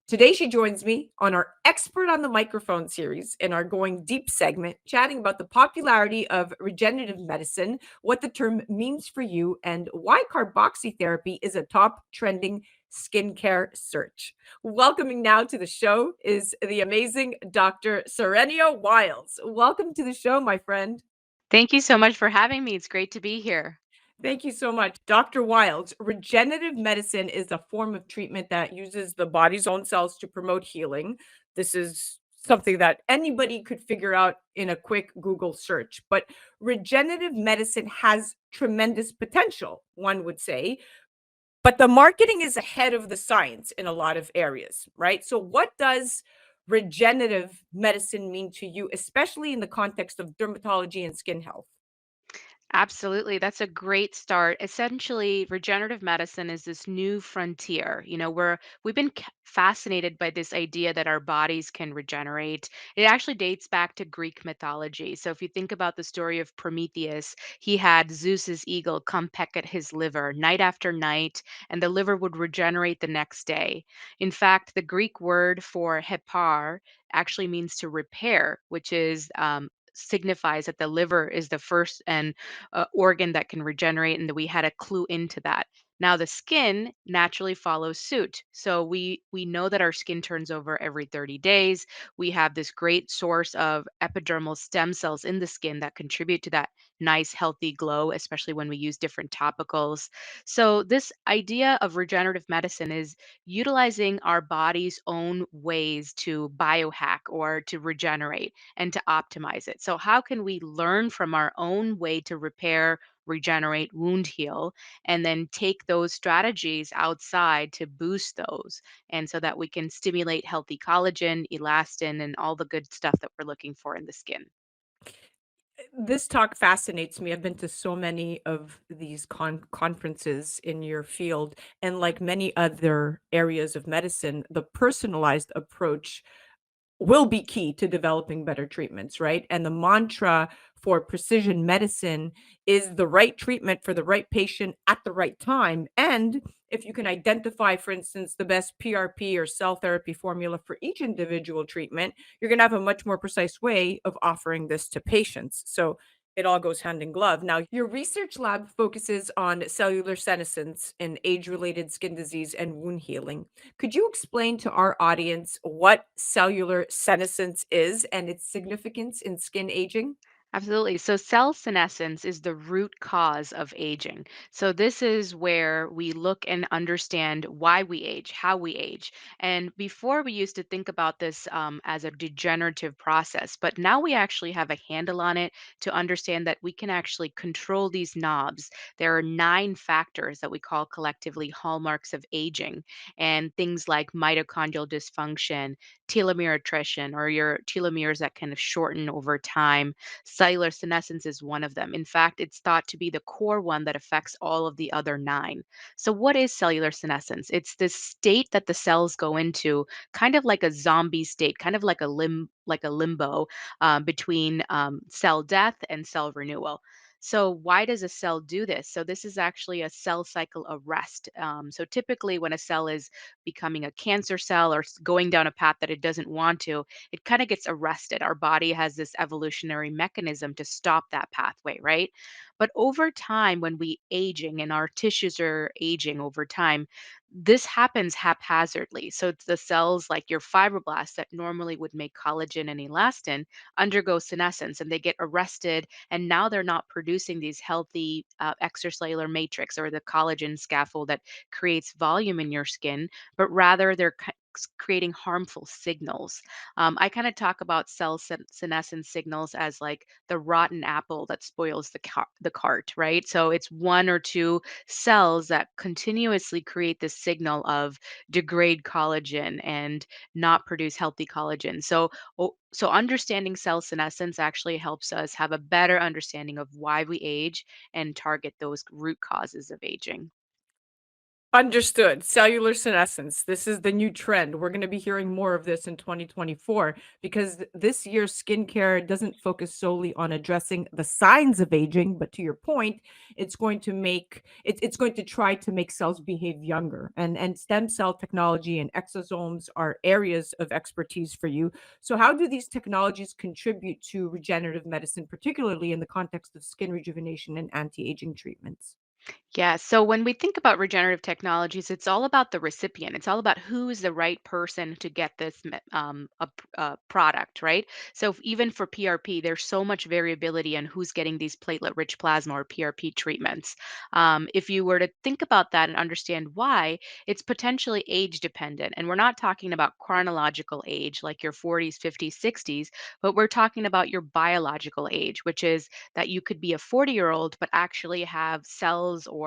Today, she joins me on our Expert on the Microphone series in our Going Deep segment, chatting about the popularity of regenerative medicine, what the term means for you, and why carboxytherapy is a top trending skincare search. Welcoming now to the show is the amazing Dr. Saranya Wyles. Welcome to the show, my friend. Thank you so much for having me. It's great to be here. Thank you so much. Dr. Wyles, regenerative medicine is a form of treatment that uses the body's own cells to promote healing. This is something that anybody could figure out in a quick Google search. But regenerative medicine has tremendous potential, one would say. But the marketing is ahead of the science in a lot of areas, right? So, what does regenerative medicine mean to you, especially in the context of dermatology and skin health? Absolutely. That's a great start. Essentially, regenerative medicine is this new frontier. We've been fascinated by this idea that our bodies can regenerate. It actually dates back to Greek mythology. So if you think about the story of Prometheus, he had Zeus's eagle come peck at his liver night after night, and the liver would regenerate the next day. In fact, the Greek word for hepar actually means to repair, which is signifies that the liver is the first and organ that can regenerate, and that we had a clue into that. Now the skin naturally follows suit. So we know that our skin turns over every 30 days. We have this great source of epidermal stem cells in the skin that contribute to that nice healthy glow, especially when we use different topicals. So this idea of regenerative medicine is utilizing our body's own ways to biohack or to regenerate and to optimize it. So, how can we learn from our own way to repair, regenerate, wound heal, and then take those strategies outside to boost those? And so that we can stimulate healthy collagen, elastin, and all the good stuff that we're looking for in the skin. This talk fascinates me. I've been to so many of these conferences in your field, and like many other areas of medicine, the personalized approach will be key to developing better treatments, right? And the mantra for precision medicine is the right treatment for the right patient at the right time. And if you can identify, for instance, the best PRP or cell therapy formula for each individual treatment, you're going to have a much more precise way of offering this to patients. So it all goes hand in glove. Now, your research lab focuses on cellular senescence in age related skin disease and wound healing. Could you explain to our audience what cellular senescence is and its significance in skin aging? Absolutely. So, cell senescence is the root cause of aging. So, this is where we look and understand why we age, how we age. And before we used to think about this as a degenerative process, but now we actually have a handle on it to understand that we can actually control these knobs. There are 9 factors that we call collectively hallmarks of aging, and things like mitochondrial dysfunction, telomere attrition, or your telomeres that kind of shorten over time. Cellular senescence is one of them. In fact, it's thought to be the core one that affects all of the other 9. So, what is cellular senescence? It's this state that the cells go into, kind of like a zombie state, kind of like like a limbo between cell death and cell renewal. So, why does a cell do this? So, this is actually a cell cycle arrest. So, typically, when a cell is becoming a cancer cell or going down a path that it doesn't want to, it kind of gets arrested. Our body has this evolutionary mechanism to stop that pathway, right? But over time, when we aging and our tissues are aging over time, this happens haphazardly. So it's the cells like your fibroblasts that normally would make collagen and elastin undergo senescence and they get arrested. And now they're not producing these healthy extracellular matrix or the collagen scaffold that creates volume in your skin, but rather they're creating harmful signals. I kind of talk about senescence signals as like the rotten apple that spoils the cart, right? So it's one or two cells that continuously create this signal of degrade collagen and not produce healthy collagen. So understanding cell senescence actually helps us have a better understanding of why we age and target those root causes of aging. Understood. Cellular senescence. This is the new trend. We're going to be hearing more of this in 2024 because this year's skincare doesn't focus solely on addressing the signs of aging, but to your point, it's going to try to make cells behave younger. And stem cell technology and exosomes are areas of expertise for you. So how do these technologies contribute to regenerative medicine, particularly in the context of skin rejuvenation and anti-aging treatments? Yeah. So when we think about regenerative technologies, it's all about the recipient. It's all about who is the right person to get this product, right? So even for PRP, there's so much variability in who's getting these platelet-rich plasma or PRP treatments. If you were to think about that and understand why, it's potentially age dependent. And we're not talking about chronological age like your 40s, 50s, 60s, but we're talking about your biological age, which is that you could be a 40-year-old but actually have cells or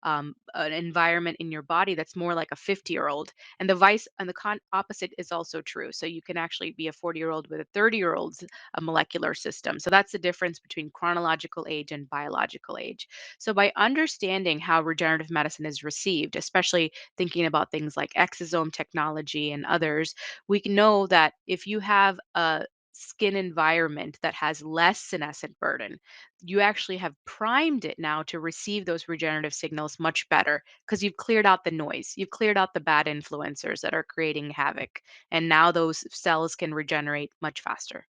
an environment in your body that's more like a 50-year-old, and the vice and the opposite is also true. So you can actually be a 40-year-old with a 30-year-old's molecular system. So that's the difference between chronological age and biological age. So by understanding how regenerative medicine is received, especially thinking about things like exosome technology and others, we can know that if you have a skin environment that has less senescent burden, you actually have primed it now to receive those regenerative signals much better because you've cleared out the noise. You've cleared out the bad influencers that are creating havoc. And now those cells can regenerate much faster.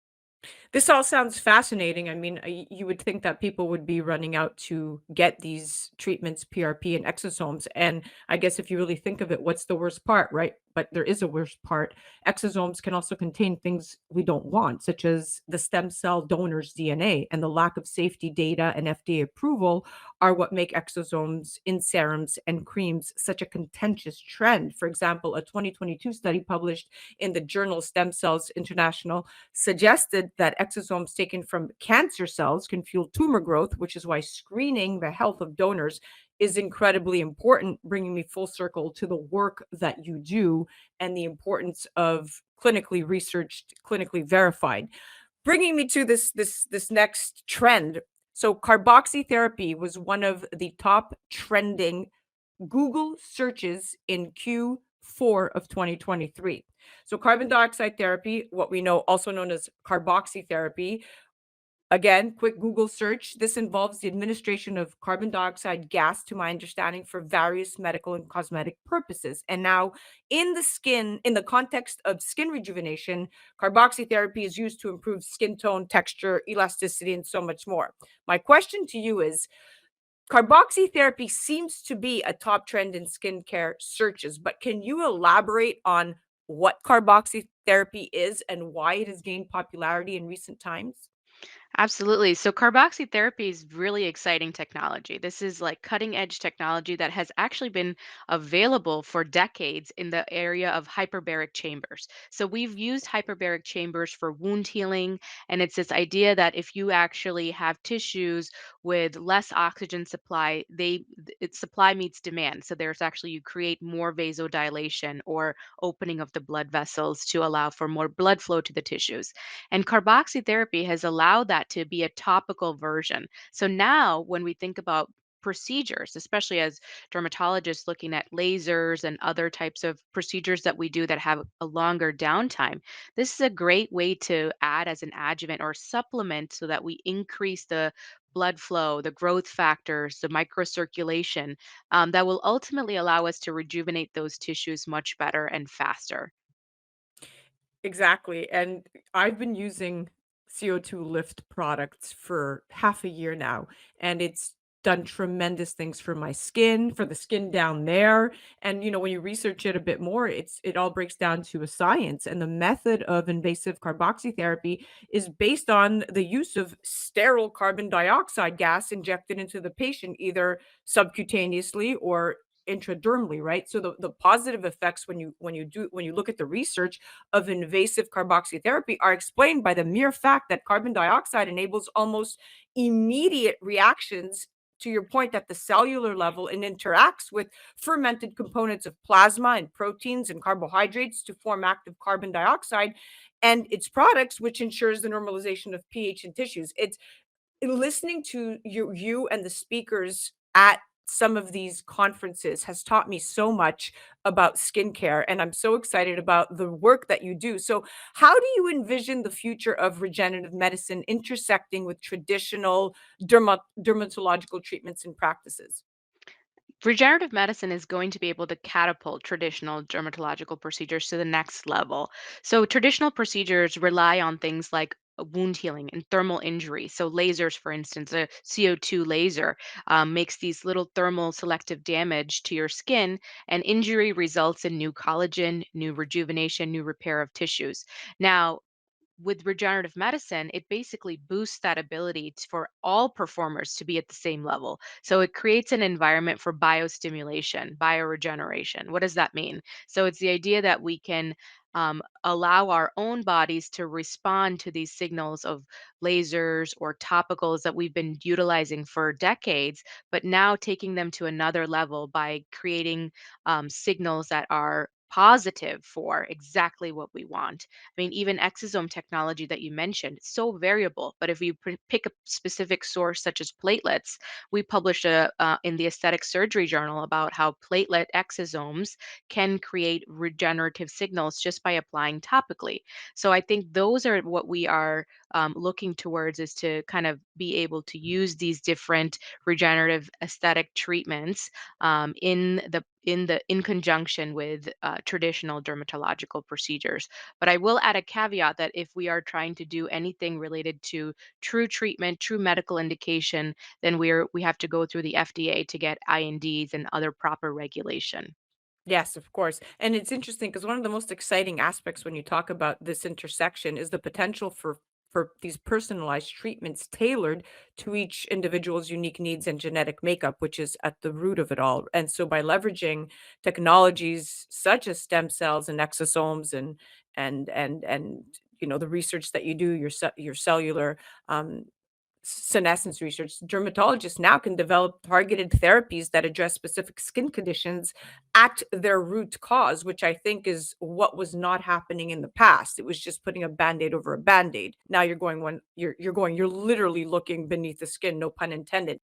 This all sounds fascinating. I mean, you would think that people would be running out to get these treatments, PRP and exosomes. And I guess if you really think of it, what's the worst part, right? But there is a worst part. Exosomes can also contain things we don't want, such as the stem cell donor's DNA, and the lack of safety data and FDA approval are what make exosomes in serums and creams such a contentious trend. For example, a 2022 study published in the journal Stem Cells International suggested that exosomes taken from cancer cells can fuel tumor growth, which is why screening the health of donors is incredibly important, bringing me full circle to the work that you do and the importance of clinically researched, clinically verified. Bringing me to this next trend. So carboxytherapy was one of the top trending Google searches in Q4 of 2023. So carbon dioxide therapy, what we know also known as carboxytherapy, again, quick Google search. This involves the administration of carbon dioxide gas, to my understanding, for various medical and cosmetic purposes. And now, in the context of skin rejuvenation, carboxytherapy is used to improve skin tone, texture, elasticity, and so much more. My question to you is, carboxytherapy seems to be a top trend in skincare searches, but can you elaborate on what carboxytherapy is and why it has gained popularity in recent times? Absolutely. So carboxytherapy is really exciting technology. This is like cutting edge technology that has actually been available for decades in the area of hyperbaric chambers. So we've used hyperbaric chambers for wound healing, and it's this idea that if you actually have tissues with less oxygen supply, its supply meets demand. So there's actually you create more vasodilation or opening of the blood vessels to allow for more blood flow to the tissues. And carboxytherapy has allowed that to be a topical version. So now, when we think about procedures, especially as dermatologists looking at lasers and other types of procedures that we do that have a longer downtime. This is a great way to add as an adjuvant or supplement so that we increase the blood flow, the growth factors, the microcirculation that will ultimately allow us to rejuvenate those tissues much better and faster. Exactly, and I've been using CO2 Lift products for half a year now, and it's done tremendous things for my skin, for the skin down there, and, when you research it a bit more, it all breaks down to a science, and the method of invasive carboxytherapy is based on the use of sterile carbon dioxide gas injected into the patient, either subcutaneously or intradermally, right? So the positive effects when you look at the research of invasive carboxytherapy are explained by the mere fact that carbon dioxide enables almost immediate reactions, to your point, at the cellular level, and interacts with fermented components of plasma and proteins and carbohydrates to form active carbon dioxide and its products, which ensures the normalization of pH in tissues. It's listening to you and the speakers at some of these conferences has taught me so much about skincare, and I'm so excited about the work that you do. So, how do you envision the future of regenerative medicine intersecting with traditional dermatological treatments and practices? Regenerative medicine is going to be able to catapult traditional dermatological procedures to the next level. So, traditional procedures rely on things like wound healing and thermal injury. So, lasers, for instance, a CO2 laser makes these little thermal selective damage to your skin, and injury results in new collagen, new rejuvenation, new repair of tissues. Now, with regenerative medicine, it basically boosts that ability for all performers to be at the same level. So it creates an environment for biostimulation, bioregeneration. What does that mean? So it's the idea that we can allow our own bodies to respond to these signals of lasers or topicals that we've been utilizing for decades, but now taking them to another level by creating signals that are positive for exactly what we want. I mean, even exosome technology that you mentioned, it's so variable. But if you pick a specific source, such as platelets, we published in the Aesthetic Surgery Journal about how platelet exosomes can create regenerative signals just by applying topically. So I think those are what we are looking towards, is to kind of be able to use these different regenerative aesthetic treatments in conjunction with traditional dermatological procedures. But I will add a caveat that if we are trying to do anything related to true treatment, true medical indication, then we have to go through the FDA to get INDs and other proper regulation. Yes, of course. And it's interesting because one of the most exciting aspects when you talk about this intersection is the potential for these personalized treatments tailored to each individual's unique needs and genetic makeup, which is at the root of it all. And so by leveraging technologies such as stem cells and exosomes and the research that you do, your cellular um, senescence research, dermatologists now can develop targeted therapies that address specific skin conditions at their root cause, which I think is what was not happening in the past. It was just putting a band-aid over a band-aid. Now you're literally looking beneath the skin, no pun intended.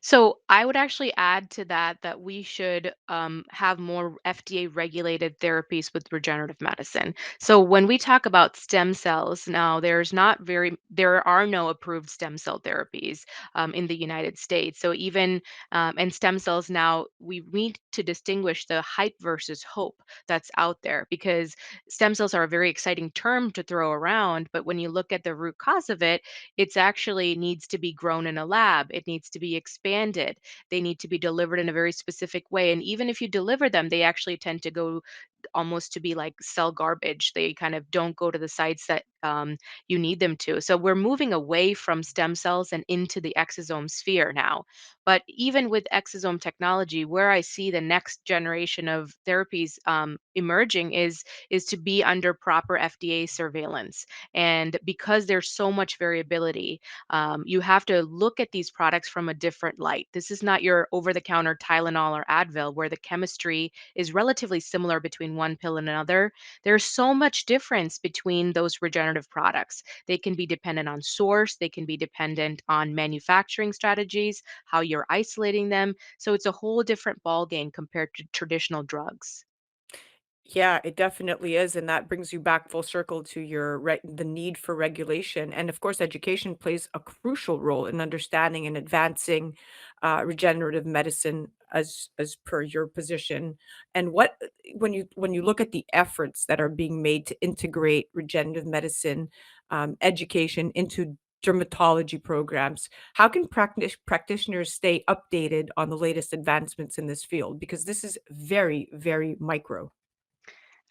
So I would actually add to that we should have more FDA regulated therapies with regenerative medicine. So when we talk about stem cells, now there are no approved stem cell therapies in the United States. So even and stem cells now, we need to distinguish the hype versus hope that's out there, because stem cells are a very exciting term to throw around, but when you look at the root cause of it, it's actually needs to be grown in a lab. It needs to be expanded. They need to be delivered in a very specific way. And even if you deliver them, they actually tend to go almost to be like cell garbage. They kind of don't go to the sites that you need them to. So we're moving away from stem cells and into the exosome sphere now. But even with exosome technology, where I see the next generation of therapies emerging is to be under proper FDA surveillance. And because there's so much variability, you have to look at these products from a different light. This is not your over the counter Tylenol or Advil, where the chemistry is relatively similar between between one pill and another. There's so much difference between those regenerative products. They can be dependent on source, they can be dependent on manufacturing strategies, how you're isolating them. So it's a whole different ballgame compared to traditional drugs. Yeah, it definitely is, and that brings you back full circle to the need for regulation, and of course, education plays a crucial role in understanding and advancing regenerative medicine as per your position. And when you look at the efforts that are being made to integrate regenerative medicine education into dermatology programs, how can practitioners stay updated on the latest advancements in this field? Because this is very, very micro.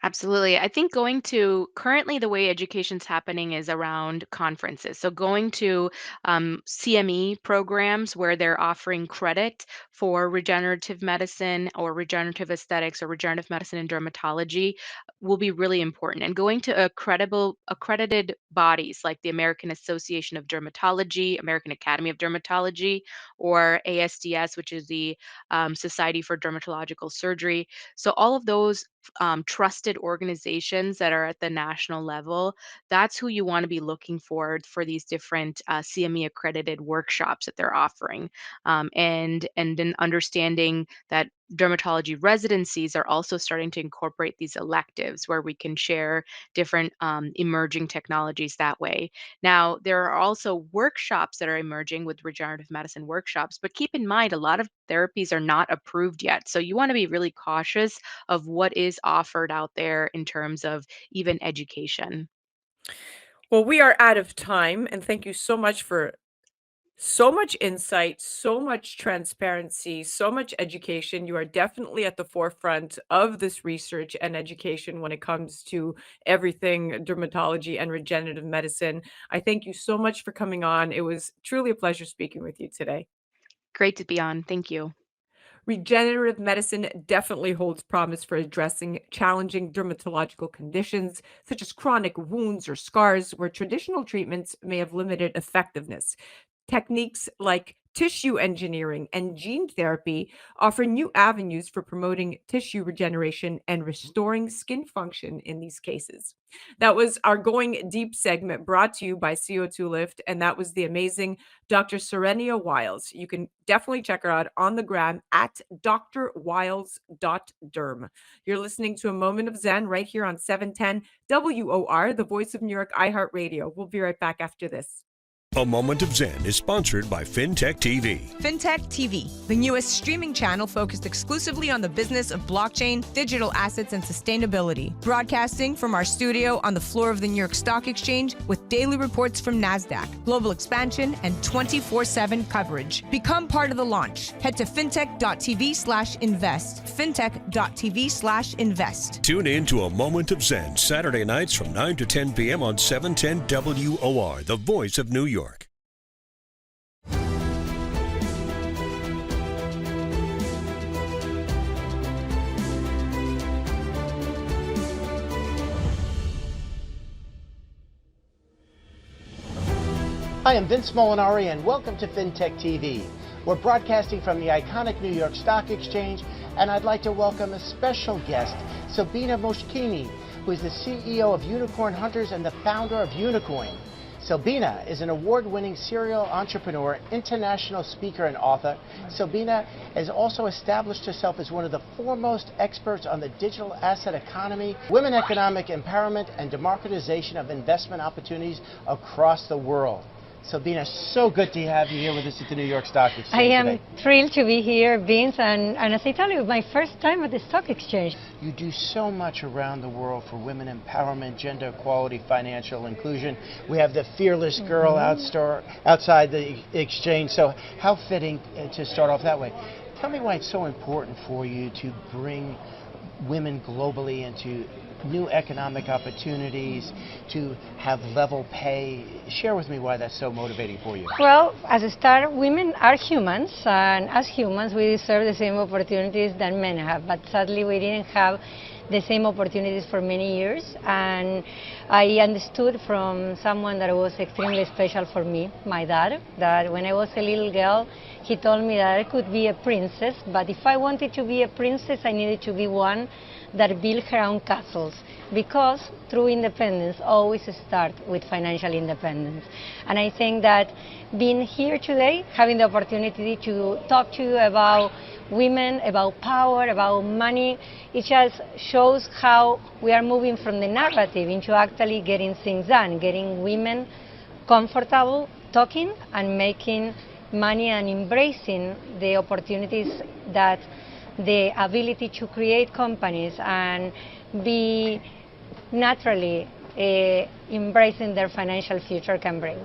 Absolutely. I think going to currently the way education's happening is around conferences. So going to CME programs where they're offering credit for regenerative medicine or regenerative aesthetics or regenerative medicine and dermatology will be really important. And going to a credible accredited bodies like the American Association of Dermatology, American Academy of Dermatology, or ASDS, which is the Society for Dermatological Surgery. So all of those trusted organizations that are at the national level, that's who you want to be looking for these different CME accredited workshops that they're offering, and then understanding that dermatology residencies are also starting to incorporate these electives where we can share different emerging technologies that way. Now, there are also workshops that are emerging with regenerative medicine workshops, but keep in mind a lot of therapies are not approved yet. So you want to be really cautious of what is offered out there in terms of even education. Well, we are out of time, and thank you so much for so much insight, so much transparency, so much education. You are definitely at the forefront of this research and education when it comes to everything dermatology and regenerative medicine. I thank you so much for coming on. It was truly a pleasure speaking with you today. Great to be on. Thank you. Regenerative medicine definitely holds promise for addressing challenging dermatological conditions such as chronic wounds or scars where traditional treatments may have limited effectiveness. Techniques like tissue engineering and gene therapy offer new avenues for promoting tissue regeneration and restoring skin function in these cases. That was our Going Deep segment brought to you by CO2 Lift, and that was the amazing Dr. Saranya Wyles. You can definitely check her out on the gram at drwyles.derm. You're listening to A Moment of Zen right here on 710 WOR, the voice of New York, iHeart Radio. We'll be right back after this. A Moment of Zen is sponsored by Fintech TV. Fintech TV, the newest streaming channel focused exclusively on the business of blockchain, digital assets, and sustainability. Broadcasting from our studio on the floor of the New York Stock Exchange with daily reports from NASDAQ, global expansion, and 24/7 coverage. Become part of the launch. Head to fintech.tv/invest. Fintech.tv/invest. Tune in to A Moment of Zen Saturday nights from 9 to 10 p.m. on 710 WOR, the voice of New York. Hi, I'm Vince Molinari, and welcome to Fintech TV. We're broadcasting from the iconic New York Stock Exchange, and I'd like to welcome a special guest, Sabina Moshkini, who is the CEO of Unicorn Hunters and the founder of Unicoin. Sabina is an award-winning serial entrepreneur, international speaker, and author. Sabina has also established herself as one of the foremost experts on the digital asset economy, women economic empowerment, and democratization of investment opportunities across the world. Sabina, so good to have you here with us at the New York Stock Exchange I am today. thrilled to be here, Vince, and as I tell you, my first time at the stock exchange. You do so much around the world for women empowerment, gender equality, financial inclusion. We have the Fearless Girl outside the exchange, so how fitting to start off that way. Tell me why it's so important for you to bring women globally into new economic opportunities, to have level pay. Share with me why that's so motivating for you. Well, as a start, women are humans, and as humans, we deserve the same opportunities that men have. But sadly, we didn't have the same opportunities for many years, and I understood from someone that was extremely special for me, my dad, that when I was a little girl, he told me that I could be a princess, but if I wanted to be a princess, I needed to be one that build her own castles, because true independence always starts with financial independence. And I think that being here today, having the opportunity to talk to you about women, about power, about money, it just shows how we are moving from the narrative into actually getting things done, getting women comfortable talking and making money and embracing the opportunities that the ability to create companies and be naturally embracing their financial future can bring.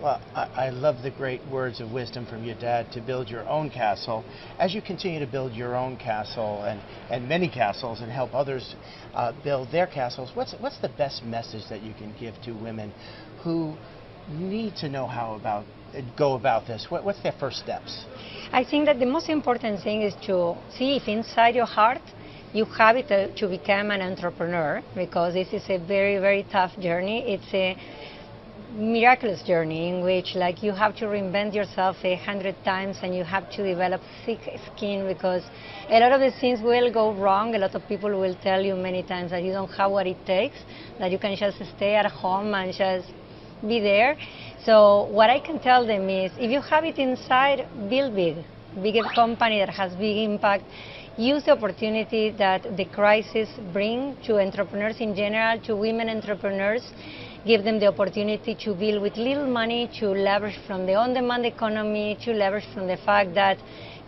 Well, I love the great words of wisdom from your dad to build your own castle. As you continue to build your own castle and many castles and help others build their castles, what's the best message that you can give to women who need to know how go about this? What's their first steps? I think that the most important thing is to see if inside your heart you have it to become an entrepreneur, because this is a very, very tough journey. It's a miraculous journey in which you have to reinvent yourself 100 times, and you have to develop thick skin, because a lot of the things will go wrong. A lot of people will tell you many times that you don't have what it takes, that you can just stay at home and just be there. So what I can tell them is, if you have it inside, build big a company that has big impact. Use the opportunity that the crisis bring to entrepreneurs in general, to women entrepreneurs. Give them the opportunity to build with little money, to leverage from the on-demand economy, to leverage from the fact that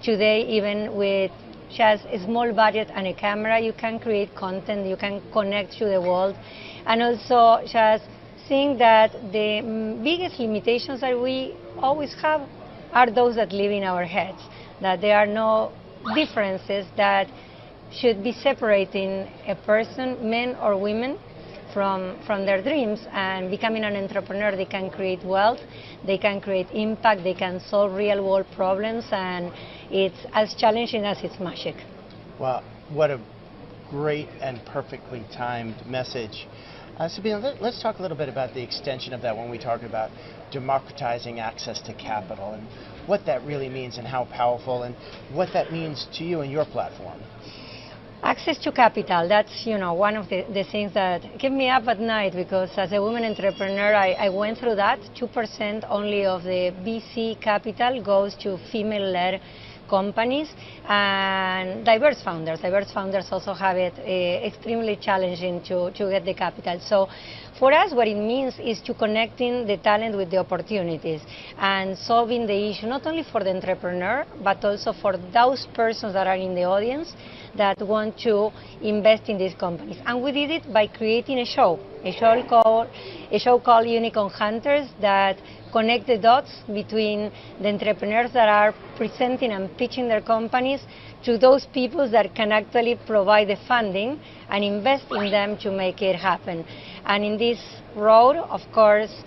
today, even with just a small budget and a camera, you can create content, you can connect to the world. And also just think that the biggest limitations that we always have are those that live in our heads, that there are no differences that should be separating a person, men or women, from their dreams. And becoming an entrepreneur, they can create wealth, they can create impact, they can solve real world problems, and it's as challenging as it's magic. Well, what a great and perfectly timed message. Sabina, let's talk a little bit about the extension of that when we talk about democratizing access to capital and what that really means and how powerful and what that means to you and your platform. Access to capital, that's one of the things that keep me up at night, because as a woman entrepreneur, I went through that. 2% only of the VC capital goes to female-led companies and diverse founders. Diverse founders also have it extremely challenging to get the capital. So for us, what it means is to connecting the talent with the opportunities and solving the issue, not only for the entrepreneur, but also for those persons that are in the audience that want to invest in these companies. And we did it by creating a show called Unicorn Hunters, that connect the dots between the entrepreneurs that are presenting and pitching their companies to those people that can actually provide the funding and invest in them to make it happen. And in this road, of course,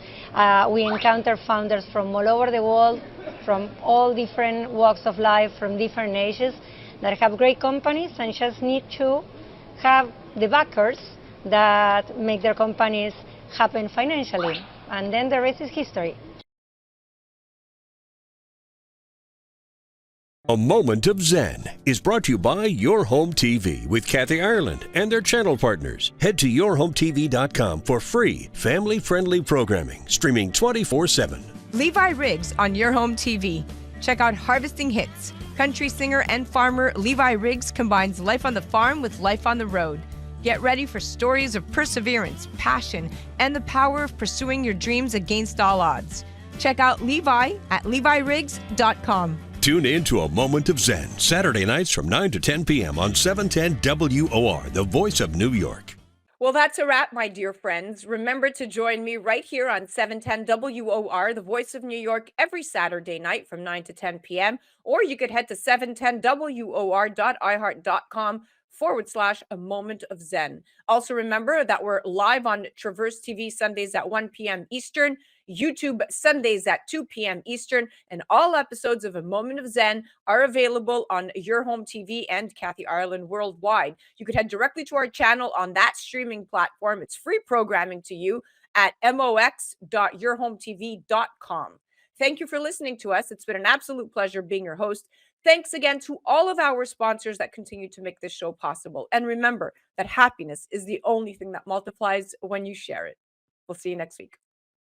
we encounter founders from all over the world, from all different walks of life, from different ages, that have great companies and just need to have the backers that make their companies happen financially. And then the rest is history. A Moment of Zen is brought to you by Your Home TV with Kathy Ireland and their channel partners. Head to yourhometv.com for free, family-friendly programming, streaming 24/7. Levi Riggs on Your Home TV. Check out Harvesting Hits. Country singer and farmer Levi Riggs combines life on the farm with life on the road. Get ready for stories of perseverance, passion, and the power of pursuing your dreams against all odds. Check out Levi at leviriggs.com. Tune in to A Moment of Zen, Saturday nights from 9 to 10 p.m. on 710 WOR, the voice of New York. Well, that's a wrap, my dear friends. Remember to join me right here on 710 WOR, the voice of New York, every Saturday night from 9 to 10 p.m. Or you could head to 710WOR.iHeart.com/A Moment of Zen. Also remember that we're live on Traverse TV Sundays at 1 p.m. Eastern, YouTube Sundays at 2 p.m. Eastern, and all episodes of A Moment of Zen are available on Your Home TV and Kathy Ireland worldwide. You could head directly to our channel on that streaming platform. It's free programming to you at mox.yourhometv.com. Thank you for listening to us. It's been an absolute pleasure being your host. Thanks again to all of our sponsors that continue to make this show possible. And remember that happiness is the only thing that multiplies when you share it. We'll see you next week.